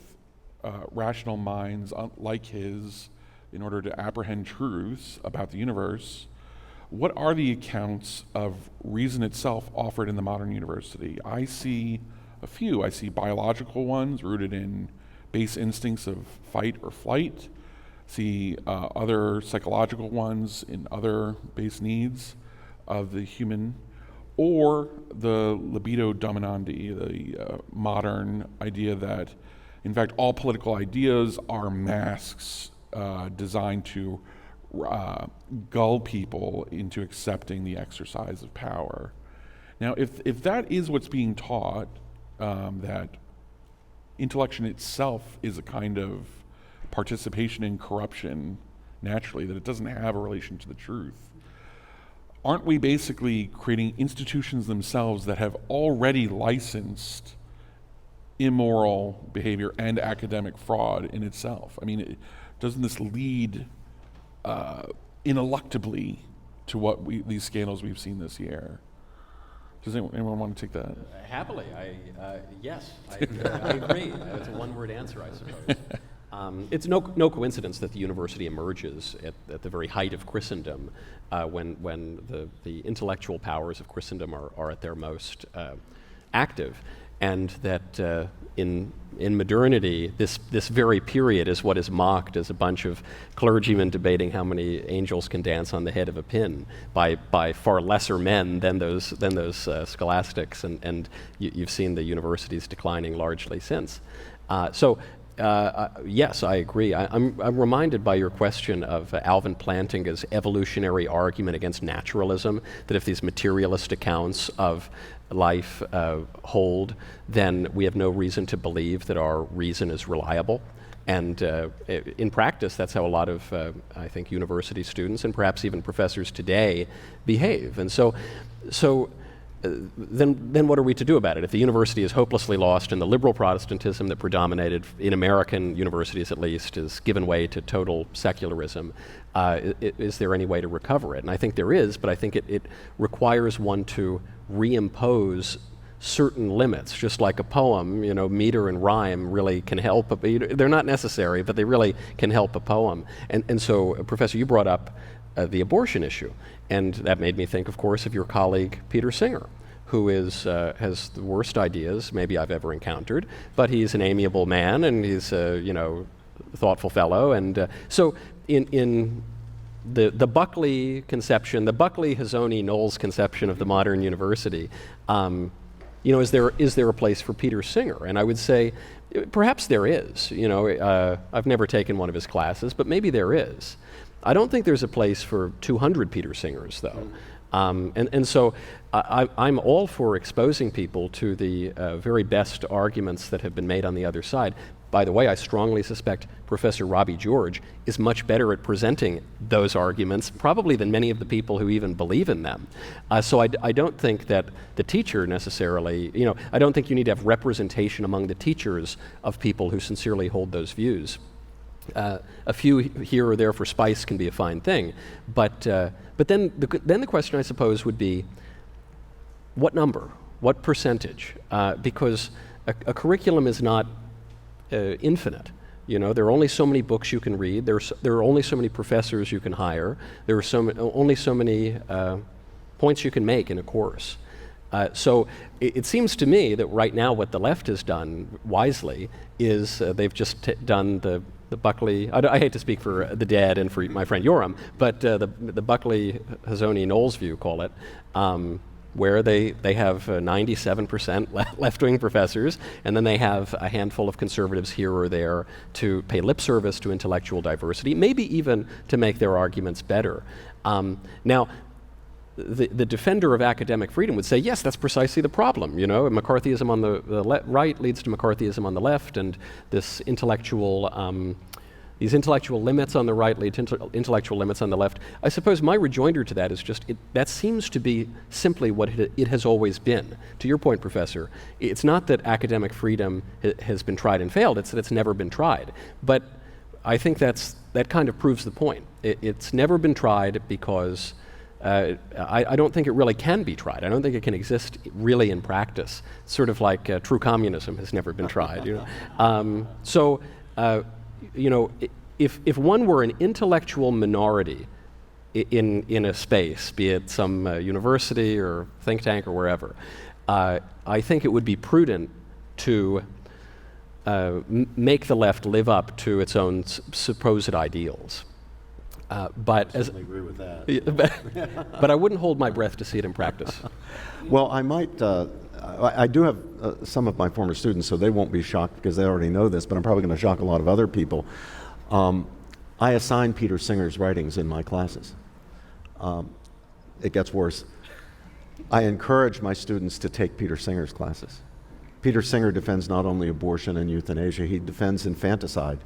rational minds like his in order to apprehend truths about the universe, what are the accounts of reason itself offered in the modern university? I see a few. I see biological ones rooted in base instincts of fight or flight. See other psychological ones in other base needs of the human, or the libido dominandi, the modern idea that, in fact, all political ideas are masks designed to gull people into accepting the exercise of power. Now, if that is what's being taught, that intellection itself is a kind of participation in corruption naturally, that it doesn't have a relation to the truth. Aren't we basically creating institutions themselves that have already licensed immoral behavior and academic fraud in itself? I mean, doesn't this lead ineluctably to what these scandals we've seen this year? Does anyone want to take that? Happily, yes, I agree. It's a one-word answer, I suppose. It's no coincidence that the university emerges at the very height of Christendom, when the intellectual powers of Christendom are at their most active, and that in modernity, this very period is what is mocked as a bunch of clergymen debating how many angels can dance on the head of a pin by far lesser men than those scholastics, and you've seen the universities declining largely since. Yes, I agree. I'm reminded by your question of Alvin Plantinga's evolutionary argument against naturalism, that if these materialist accounts of life hold, then we have no reason to believe that our reason is reliable. And in practice, that's how a lot of, I think, university students and perhaps even professors today behave. And then what are we to do about it? If the university is hopelessly lost and the liberal Protestantism that predominated in American universities, at least, has given way to total secularism, is there any way to recover it? And I think there is, but I think it requires one to reimpose certain limits, just like a poem. Meter and rhyme really can help. They're not necessary, but they really can help a poem. And so, Professor, you brought up the abortion issue. And that made me think, of course, of your colleague, Peter Singer, who has the worst ideas maybe I've ever encountered, but he's an amiable man, and he's a thoughtful fellow. And so in the Buckley conception, the Buckley-Hazony-Knowles conception of the modern university, is there a place for Peter Singer? And I would say, perhaps there is. I've never taken one of his classes, but maybe there is. I don't think there's a place for 200 Peter Singers, though. And so I'm all for exposing people to the very best arguments that have been made on the other side. By the way, I strongly suspect Professor Robbie George is much better at presenting those arguments, probably than many of the people who even believe in them. So I don't think that the teacher necessarily, I don't think you need to have representation among the teachers of people who sincerely hold those views. A few here or there for spice can be a fine thing, but then the question, I suppose, would be, what number, what percentage? Because a curriculum is not infinite. There are only so many books you can read. There are only so many professors you can hire. There are only so many points you can make in a course. So it seems to me that right now what the left has done wisely is they've just done the Buckley, I hate to speak for the dead and for my friend Yoram, but the Buckley-Hazony-Knowles view, call it, where they have 97% left-wing professors, and then they have a handful of conservatives here or there to pay lip service to intellectual diversity, maybe even to make their arguments better. Now, the defender of academic freedom would say, yes, that's precisely the problem. McCarthyism on the right leads to McCarthyism on the left, and this these intellectual limits on the right lead to intellectual limits on the left. I suppose my rejoinder to that is just, that seems to be simply what it has always been. To your point, Professor, it's not that academic freedom has been tried and failed, it's that it's never been tried. But I think that kind of proves the point. It's never been tried because I don't think it really can be tried. I don't think it can exist really in practice. It's sort of like true communism has never been tried. If one were an intellectual minority in a space, be it some university or think tank or wherever, I think it would be prudent to make the left live up to its own supposed ideals. But I certainly agree with that. but I wouldn't hold my breath to see it in practice. Well, I might. I do have some of my former students, so they won't be shocked because they already know this. But I'm probably going to shock a lot of other people. I assign Peter Singer's writings in my classes. It gets worse. I encourage my students to take Peter Singer's classes. Peter Singer defends not only abortion and euthanasia; he defends infanticide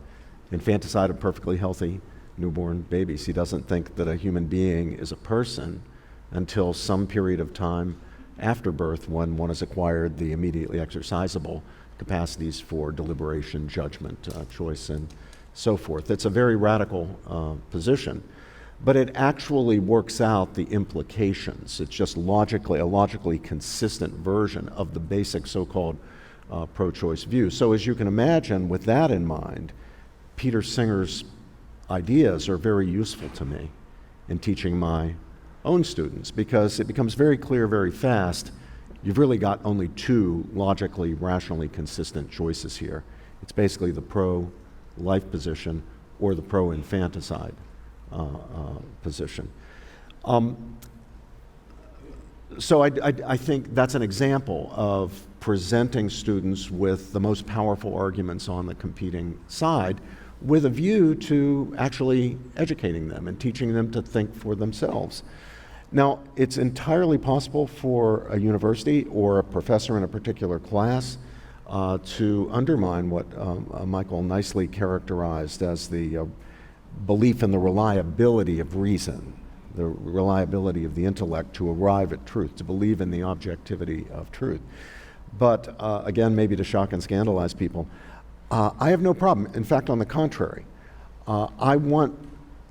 of perfectly healthy newborn babies. He doesn't think that a human being is a person until some period of time after birth, when one has acquired the immediately exercisable capacities for deliberation, judgment, choice, and so forth. It's a very radical position, but it actually works out the implications. It's just a logically consistent version of the basic so-called pro-choice view. So as you can imagine, with that in mind, Peter Singer's ideas are very useful to me in teaching my own students, because it becomes very clear very fast you've really got only two logically, rationally consistent choices here. It's basically the pro-life position or the pro-infanticide position. So I think that's an example of presenting students with the most powerful arguments on the competing side, with a view to actually educating them and teaching them to think for themselves. Now, it's entirely possible for a university or a professor in a particular class to undermine what Michael nicely characterized as the belief in the reliability of reason, the reliability of the intellect to arrive at truth, to believe in the objectivity of truth. But again, maybe to shock and scandalize people, I have no problem. In fact, on the contrary, I want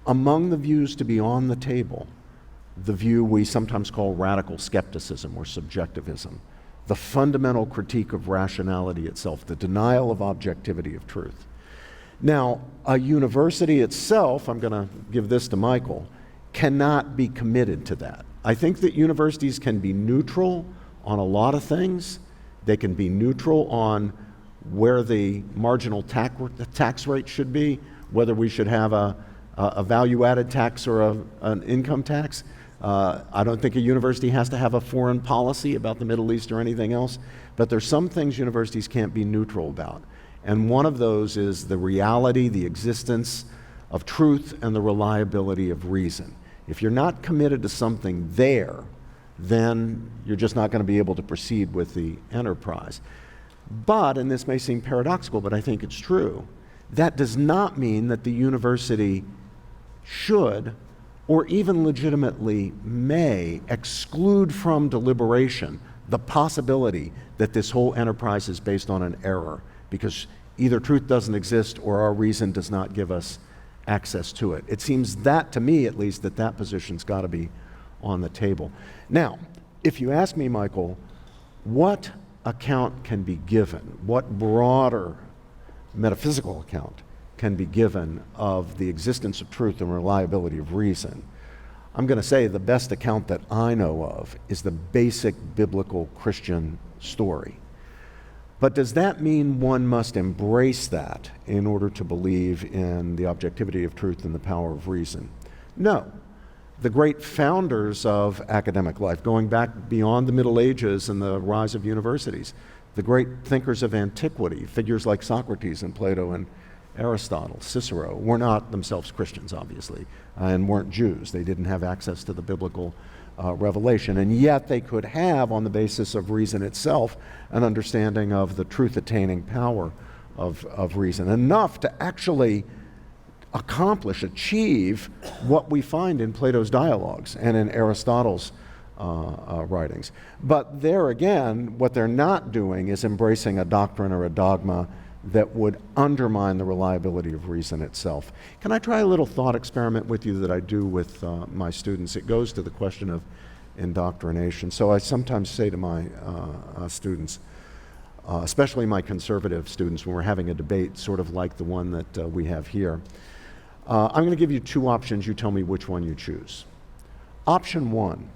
among the views to be on the table the view we sometimes call radical skepticism or subjectivism, the fundamental critique of rationality itself, the denial of objectivity of truth. Now, a university itself, I'm going to give this to Michael, cannot be committed to that. I think that universities can be neutral on a lot of things. They can be neutral on where the marginal tax rate should be, whether we should have a value-added tax or an income tax. I don't think a university has to have a foreign policy about the Middle East or anything else, but there's some things universities can't be neutral about. And one of those is the reality, the existence of truth, and the reliability of reason. If you're not committed to something there, then you're just not going to be able to proceed with the enterprise. But, and this may seem paradoxical, but I think it's true, that does not mean that the university should, or even legitimately may, exclude from deliberation the possibility that this whole enterprise is based on an error, because either truth doesn't exist or our reason does not give us access to it. It seems that, to me at least, that position's got to be on the table. Now, if you ask me, Michael, what account can be given, what broader metaphysical account can be given of the existence of truth and reliability of reason, I'm going to say the best account that I know of is the basic biblical Christian story. But does that mean one must embrace that in order to believe in the objectivity of truth and the power of reason? No. The great founders of academic life, going back beyond the Middle Ages and the rise of universities, the great thinkers of antiquity, figures like Socrates and Plato and Aristotle, Cicero, were not themselves Christians, obviously, and weren't Jews. They didn't have access to the biblical revelation, and yet they could have, on the basis of reason itself, an understanding of the truth-attaining power of reason, enough to actually achieve what we find in Plato's dialogues and in Aristotle's writings. But there again, what they're not doing is embracing a doctrine or a dogma that would undermine the reliability of reason itself. Can I try a little thought experiment with you that I do with my students? It goes to the question of indoctrination. So I sometimes say to my students, especially my conservative students, when we're having a debate sort of like the one that we have here, I'm going to give you two options. You tell me which one you choose. Option one,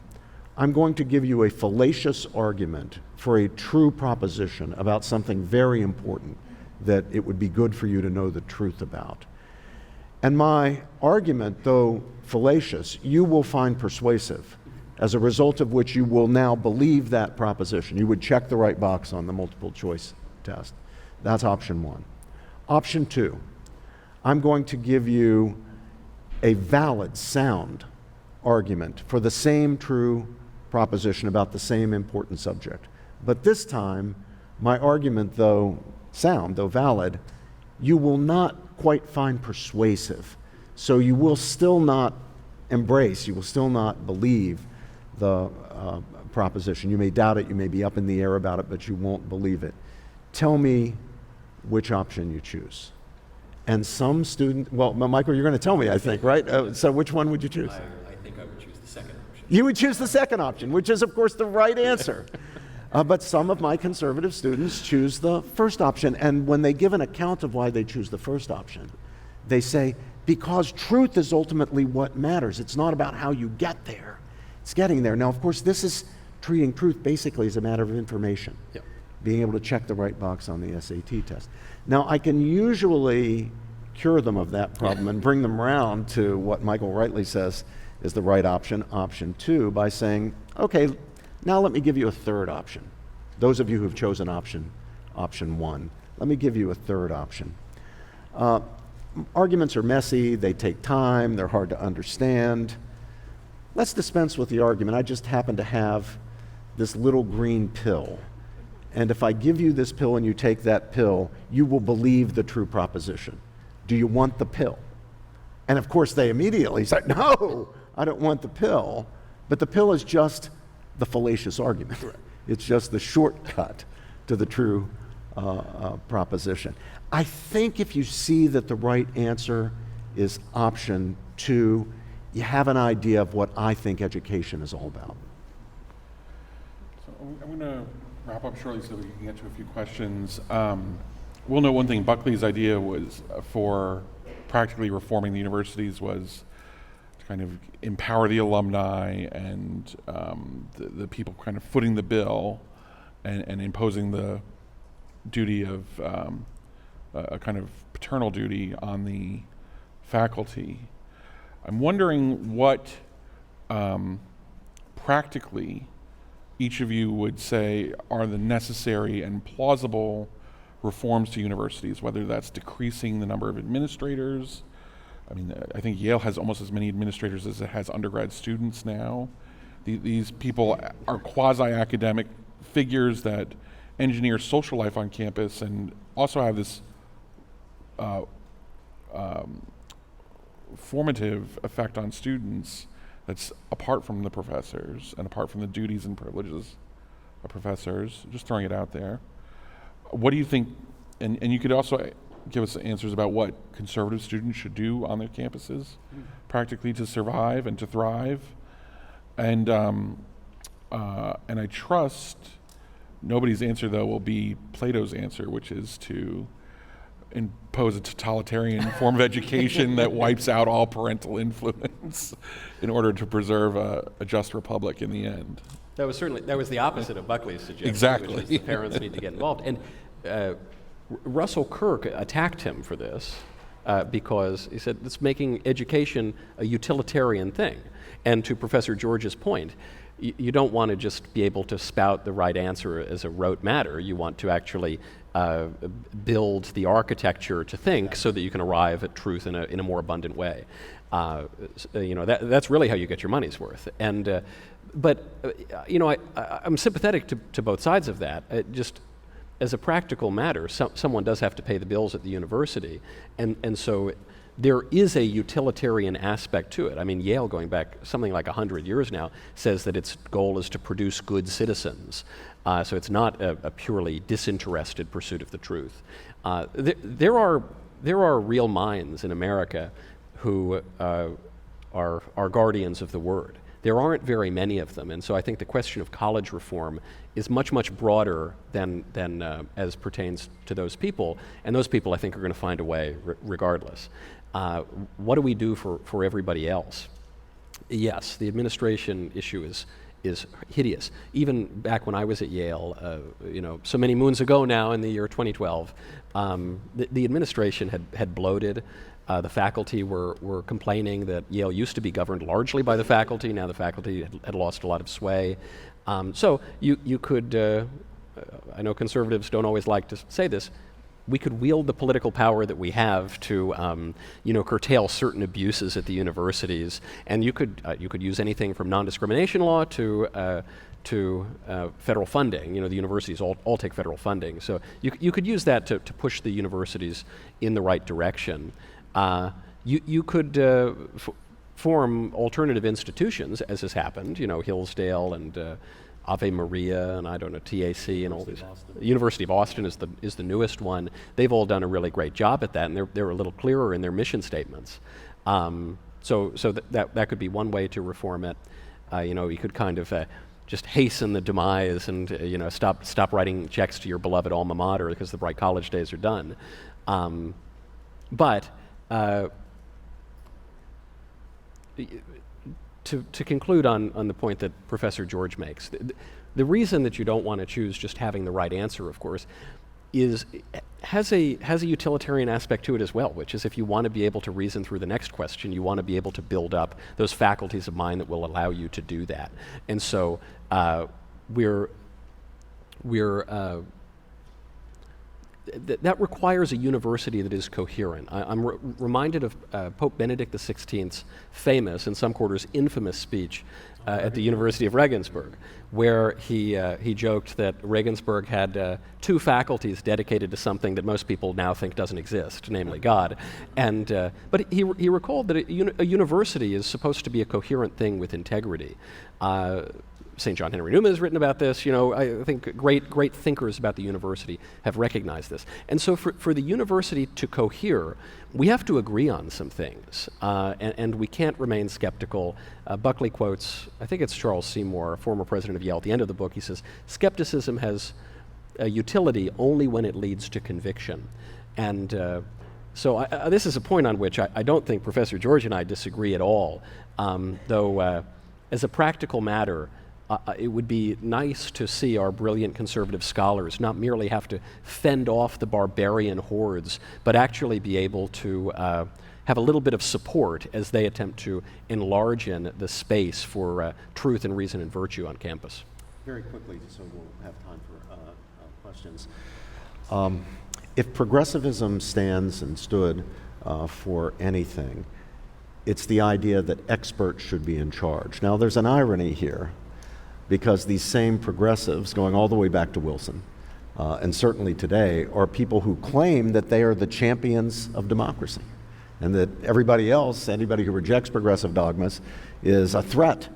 I'm going to give you a fallacious argument for a true proposition about something very important that it would be good for you to know the truth about. And my argument, though fallacious, you will find persuasive, as a result of which you will now believe that proposition. You would check the right box on the multiple choice test. That's option one. Option two, I'm going to give you a valid, sound argument for the same true proposition about the same important subject. But this time, my argument, though sound, though valid, you will not quite find persuasive, So you will still not embrace, you will still not believe the proposition. You may doubt it, you may be up in the air about it, but you won't believe it. Tell me which option you choose. And some student, well, Michael, you're going to tell me, I think, right? So which one would you choose? I think I would choose the second option. You would choose the second option, which is, of course, the right answer. But some of my conservative students choose the first option. And when they give an account of why they choose the first option, they say, because truth is ultimately what matters. It's not about how you get there. It's getting there. Now, of course, this is treating truth basically as a matter of information. Yep. Being able to check the right box on the SAT test. Now, I can usually cure them of that problem and bring them around to what Michael rightly says is the right option, option 2, by saying, okay, now let me give you a third option. Those of you who've chosen option 1, let me give you a third option. Arguments are messy, they take time, they're hard to understand. Let's dispense with the argument. I just happen to have this little green pill. And if I give you this pill and you take that pill, you will believe the true proposition. Do you want the pill? And of course they immediately say, no, I don't want the pill. But the pill is just the fallacious argument. Right. It's just the shortcut to the true proposition. I think if you see that the right answer is option 2, you have an idea of what I think education is all about. So I'm going to wrap up shortly so we can get to a few questions. We'll know one thing. Buckley's idea was for practically reforming the universities was to kind of empower the alumni and the people kind of footing the bill and imposing the duty of a kind of paternal duty on the faculty. I'm wondering what practically each of you would say are the necessary and plausible reforms to universities, whether that's decreasing the number of administrators. I mean, I think Yale has almost as many administrators as it has undergrad students now. These people are quasi-academic figures that engineer social life on campus and also have this formative effect on students that's apart from the professors and apart from the duties and privileges of professors. Just throwing it out there. What do you think, and you could also give us answers about what conservative students should do on their campuses practically to survive and to thrive. And I trust nobody's answer, though, will be Plato's answer, which is to impose a totalitarian form of education that wipes out all parental influence in order to preserve a just republic in the end. That was the opposite of Buckley's suggestion. Exactly. Which is the parents need to get involved. And Russell Kirk attacked him for this because he said it's making education a utilitarian thing. And to Professor George's point, you don't want to just be able to spout the right answer as a rote matter. You want to actually build the architecture to think so that you can arrive at truth in a more abundant way. That's really how you get your money's worth. And I'm sympathetic to both sides of that. Just as a practical matter, someone does have to pay the bills at the university, and so there is a utilitarian aspect to it. I mean, Yale, going back something like 100 years now, says that its goal is to produce good citizens. So it's not a purely disinterested pursuit of the truth. There are real minds in America who are guardians of the word. There aren't very many of them, and so I think the question of college reform is much, much broader than as pertains to those people, and those people I think are going to find a way regardless. What do we do for everybody else? Yes, the administration issue is hideous. Even back when I was at Yale, so many moons ago now in the year 2012, the administration had bloated. The faculty were complaining that Yale used to be governed largely by the faculty. Now the faculty had lost a lot of sway. So you could, I know conservatives don't always like to say this, we could wield the political power that we have to, curtail certain abuses at the universities, and you could use anything from non-discrimination law to federal funding. The universities all take federal funding, so you could use that to push the universities in the right direction. You could form alternative institutions, as has happened, Hillsdale and Ave Maria and I don't know, TAC and all these. University of Boston is the newest one. They've all done a really great job at that, and they're a little clearer in their mission statements. So that could be one way to reform it. You could kind of just hasten the demise and stop writing checks to your beloved alma mater because the bright college days are done. But to conclude on the point that Professor George makes, the reason that you don't want to choose just having the right answer, of course, has a utilitarian aspect to it as well, which is if you want to be able to reason through the next question, you want to be able to build up those faculties of mind that will allow you to do that. And so that requires a university that is coherent. I'm reminded of Pope Benedict XVI's famous, in some quarters infamous, speech at the University of Regensburg, where he joked that Regensburg had 2 faculties dedicated to something that most people now think doesn't exist, namely God. But he recalled that a university is supposed to be a coherent thing with integrity. St. John Henry Newman has written about this. I think great thinkers about the university have recognized this. And so for the university to cohere, we have to agree on some things, and we can't remain skeptical. Buckley quotes, I think it's Charles Seymour, former president of Yale, at the end of the book. He says, "Skepticism has a utility only when it leads to conviction." And so this is a point on which I don't think Professor George and I disagree at all, though as a practical matter, it would be nice to see our brilliant conservative scholars not merely have to fend off the barbarian hordes, but actually be able to have a little bit of support as they attempt to enlarge in the space for truth and reason and virtue on campus. Very quickly, so we'll have time for questions. If progressivism stands and stood for anything, it's the idea that experts should be in charge. Now, there's an irony here, because these same progressives, going all the way back to Wilson, and certainly today, are people who claim that they are the champions of democracy, and that everybody else, anybody who rejects progressive dogmas, is a threat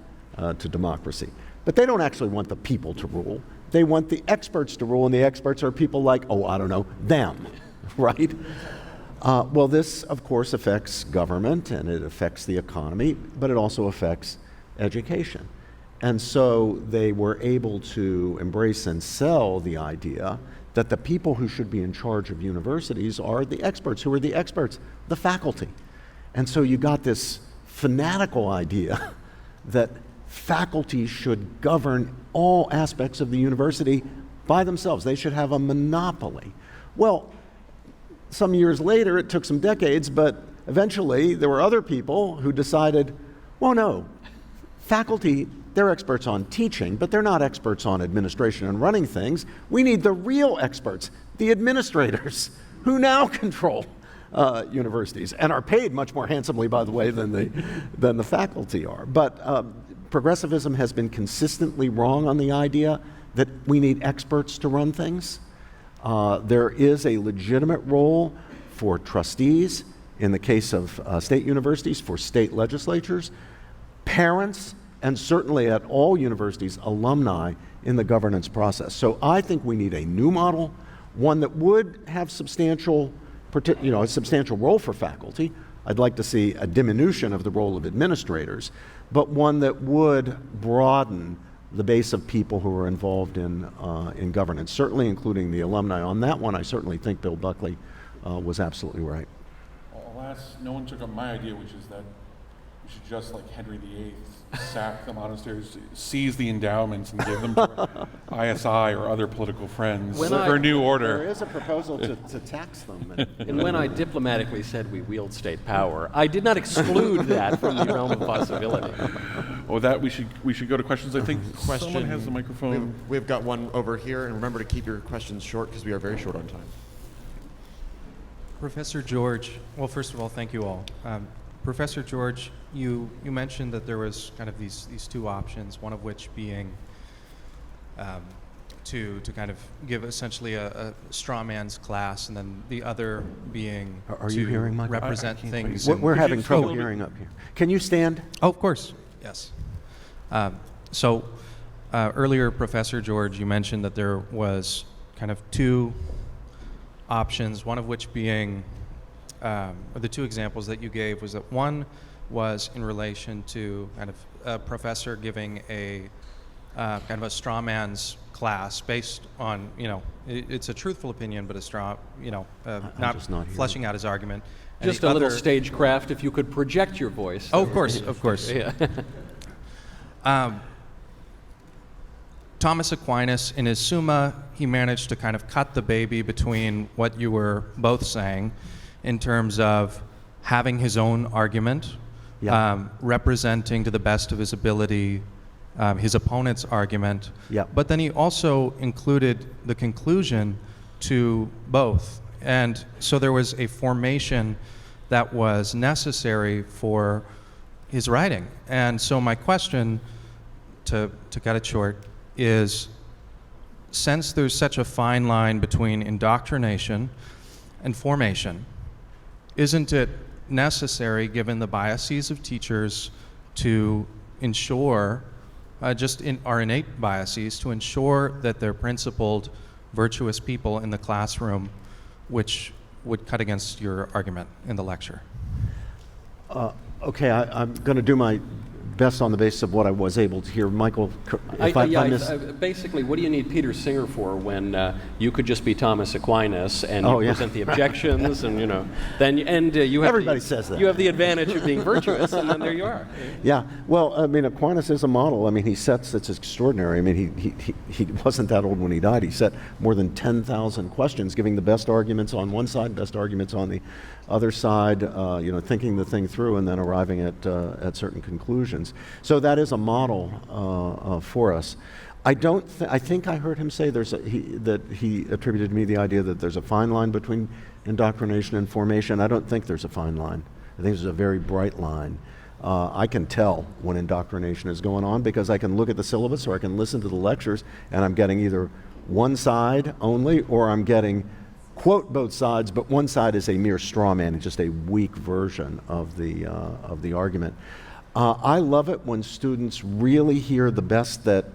to democracy. But they don't actually want the people to rule. They want the experts to rule, and the experts are people like, them, right? Well, this, of course, affects government, and it affects the economy, but it also affects education. And so they were able to embrace and sell the idea that the people who should be in charge of universities are the experts. Who are the experts? The faculty. And so you got this fanatical idea that faculty should govern all aspects of the university by themselves. They should have a monopoly. Well, some years later, it took some decades, but eventually there were other people who decided, well, no, faculty, they're experts on teaching, but they're not experts on administration and running things. We need the real experts, the administrators, who now control universities and are paid much more handsomely, by the way, than the faculty are. But progressivism has been consistently wrong on the idea that we need experts to run things. There is a legitimate role for trustees, in the case of state universities, for state legislatures, parents, and certainly at all universities, alumni in the governance process. So I think we need a new model, one that would have a substantial role for faculty. I'd like to see a diminution of the role of administrators, but one that would broaden the base of people who are involved in governance, certainly including the alumni. On that one, I certainly think Bill Buckley was absolutely right. Alas, no one took up my idea, which is that we should just, like Henry VIII, sack the monasteries, seize the endowments, and give them to ISI or other political friends for a new order. There is a proposal to tax them. And when I diplomatically said we wield state power, I did not exclude that from the realm of possibility. Oh, that we should go to questions. I think someone has the microphone. We've got one over here, and remember to keep your questions short because we are very short on time. Professor George, well, first of all, thank you all. Professor George, you mentioned that there was kind of these two options, one of which being to kind of give essentially a straw man's class, and then the other being Are to you hearing, Michael? represent I can't things. quite- We're Could you having speak a trouble little bit- hearing up here. Can you stand? Oh, of course, yes. Earlier, Professor George, you mentioned that there was kind of two options, one of which being, or the two examples that you gave was that one was in relation to kind of a professor giving a kind of a straw man's class based on, it's a truthful opinion, but a straw, not just not hearing. fleshing out his argument. And Just the a little other- stagecraft, if you could project your voice. Oh, of course, of course. Yeah. Thomas Aquinas, in his Summa, he managed to kind of cut the baby between what you were both saying in terms of having his own argument, Yeah. representing to the best of his ability his opponent's argument. Yeah. But then he also included the conclusion to both. And so there was a formation that was necessary for his writing. And so my question, to cut it short, is since there's such a fine line between indoctrination and formation, isn't it necessary, given the biases of teachers, to ensure, just in our innate biases, to ensure that they're principled, virtuous people in the classroom, which would cut against your argument in the lecture? Okay, I'm going to do my best on the basis of what I was able to hear. Michael, if I missed... Basically, what do you need Peter Singer for when you could just be Thomas Aquinas and Oh, you yeah. present the objections and you have Everybody says that. You have the advantage of being virtuous, and then there you are. Yeah, well, I mean, Aquinas is a model. I mean, he sets, it's extraordinary. I mean, he wasn't that old when he died. He set more than 10,000 questions, giving the best arguments on one side, best arguments on the other side, thinking the thing through and then arriving at certain conclusions. So that is a model for us. I think I heard him say that he attributed to me the idea that there's a fine line between indoctrination and formation. I don't think there's a fine line. I think there's a very bright line. I can tell when indoctrination is going on because I can look at the syllabus or I can listen to the lectures and I'm getting either one side only or I'm getting quote both sides, but one side is a mere straw man, it's just a weak version of the argument. I love it when students really hear the best that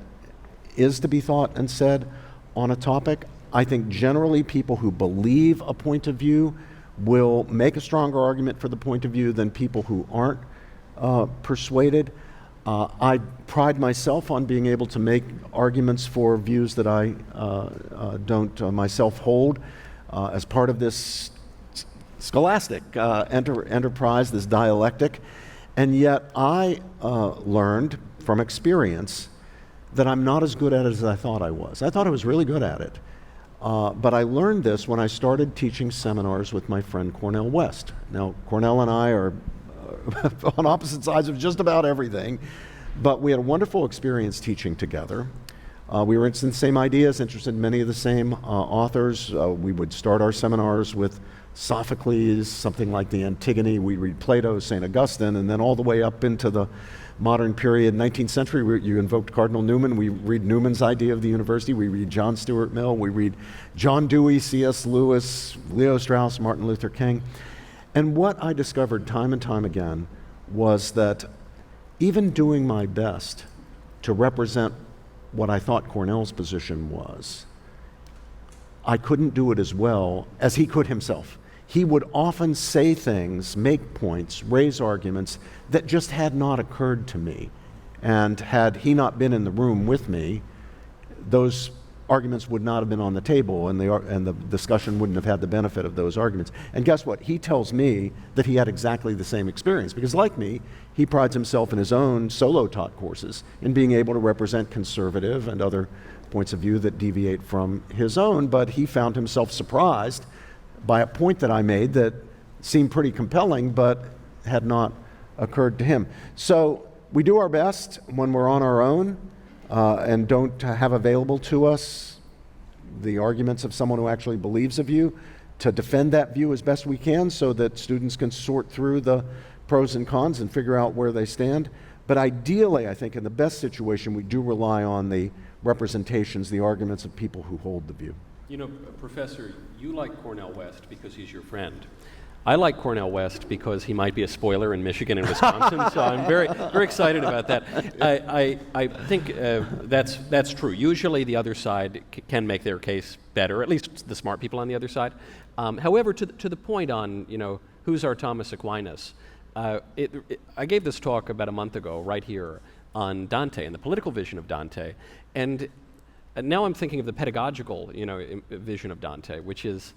is to be thought and said on a topic. I think generally people who believe a point of view will make a stronger argument for the point of view than people who aren't persuaded. I pride myself on being able to make arguments for views that I don't myself hold as part of this scholastic enterprise, this dialectic. And yet I learned from experience that I'm not as good at it as I thought I was. I thought I was really good at it. But I learned this when I started teaching seminars with my friend Cornell West. Now, Cornell and I are on opposite sides of just about everything, but we had a wonderful experience teaching together. We were interested in the same ideas, interested in many of the same authors. We would start our seminars with Sophocles, something like the Antigone. We read Plato, St. Augustine, and then all the way up into the modern period, 19th century, you invoked Cardinal Newman. We read Newman's idea of the university. We read John Stuart Mill. We read John Dewey, C.S. Lewis, Leo Strauss, Martin Luther King. And what I discovered time and time again was that even doing my best to represent what I thought Cornell's position was, I couldn't do it as well as he could himself. He would often say things, make points, raise arguments that just had not occurred to me. And had he not been in the room with me, those arguments would not have been on the table and the discussion wouldn't have had the benefit of those arguments. And guess what? He tells me that he had exactly the same experience because like me, he prides himself in his own solo taught courses in being able to represent conservative and other points of view that deviate from his own, but he found himself surprised by a point that I made that seemed pretty compelling but had not occurred to him. So we do our best when we're on our own and don't have available to us the arguments of someone who actually believes a view, to defend that view as best we can so that students can sort through the pros and cons and figure out where they stand. But ideally, I think in the best situation, we do rely on the representations, the arguments of people who hold the view. You know, Professor, you like Cornel West because he's your friend. I like Cornel West because he might be a spoiler in Michigan and Wisconsin, so I'm very, very excited about that. I think that's true. Usually the other side can make their case better, at least the smart people on the other side. However, to the point on, you know, who's our Thomas Aquinas, I gave this talk about a month ago right here on Dante and the political vision of Dante, and now I'm thinking of the pedagogical, you know, vision of Dante, which is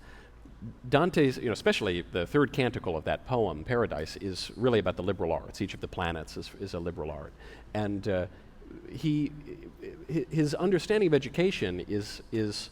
Dante's, you know, especially the third canticle of that poem, Paradise, is really about the liberal arts. Each of the planets is a liberal art. And his understanding of education is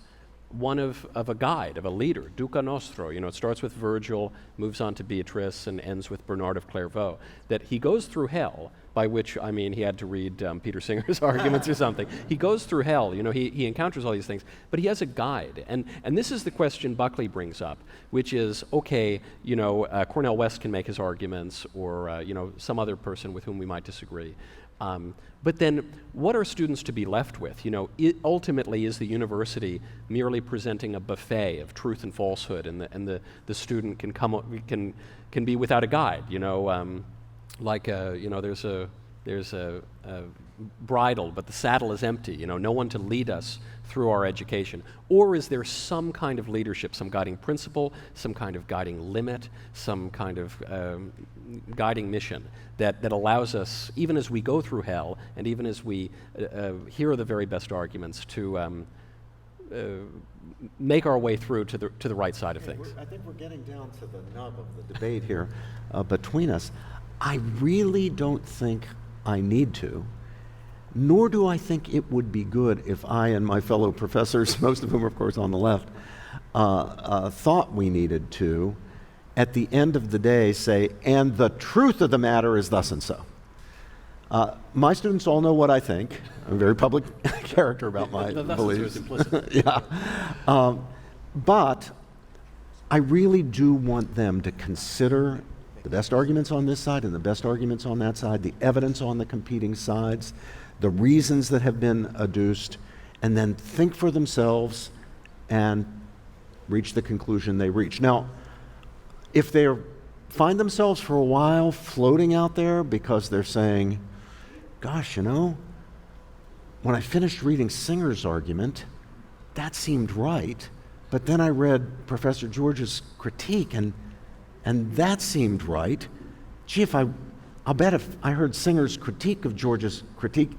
one of a guide, of a leader, Duca Nostro. You know, it starts with Virgil, moves on to Beatrice, and ends with Bernard of Clairvaux. That he goes through hell, by which I mean he had to read Peter Singer's arguments or something. He goes through hell, you know, he encounters all these things, but he has a guide. And this is the question Buckley brings up, which is, okay, you know, Cornel West can make his arguments, or, you know, some other person with whom we might disagree. But then, what are students to be left with? You know, ultimately, is the university merely presenting a buffet of truth and falsehood, and the student can be without a guide? You know, you know, there's a bridle, but the saddle is empty. You know, no one to lead us through our education. Or is there some kind of leadership, some guiding principle, some kind of guiding limit, some kind of guiding mission that allows us, even as we go through hell, and even as we hear the very best arguments, to make our way through to the right side of things? I think we're getting down to the nub of the debate here between us. I really don't think I need to, nor do I think it would be good if I and my fellow professors, most of whom are of course on the left, thought we needed to, at the end of the day, say, and the truth of the matter is thus and so. My students all know what I think. I'm a very public character about my beliefs. Yeah. But I really do want them to consider the best arguments on this side and the best arguments on that side, the evidence on the competing sides, the reasons that have been adduced, and then think for themselves and reach the conclusion they reach. Now, if they find themselves for a while floating out there because they're saying, gosh, you know, when I finished reading Singer's argument, that seemed right, but then I read Professor George's critique and that seemed right. Gee, I'll bet if I heard Singer's critique of George's critique,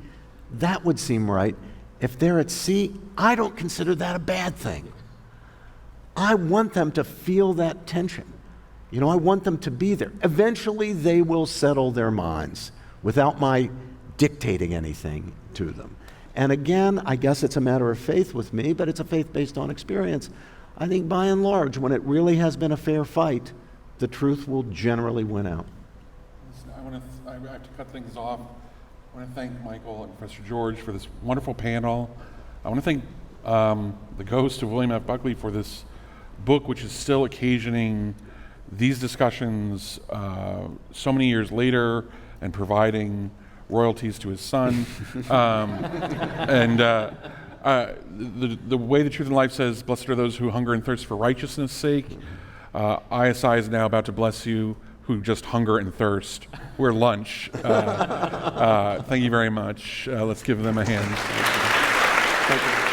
that would seem right. If they're at sea, I don't consider that a bad thing. I want them to feel that tension. You know, I want them to be there. Eventually, they will settle their minds without my dictating anything to them. And again, I guess it's a matter of faith with me, but it's a faith based on experience. I think by and large, when it really has been a fair fight, the truth will generally win out. I have to cut things off. I want to thank Michael and Professor George for this wonderful panel. I want to thank the ghost of William F. Buckley for this book, which is still occasioning these discussions so many years later and providing royalties to his son. The way the Truth in Life says, blessed are those who hunger and thirst for righteousness' sake. ISI is now about to bless you who just hunger and thirst. We're lunch. Thank you very much. Let's give them a hand. Thank you.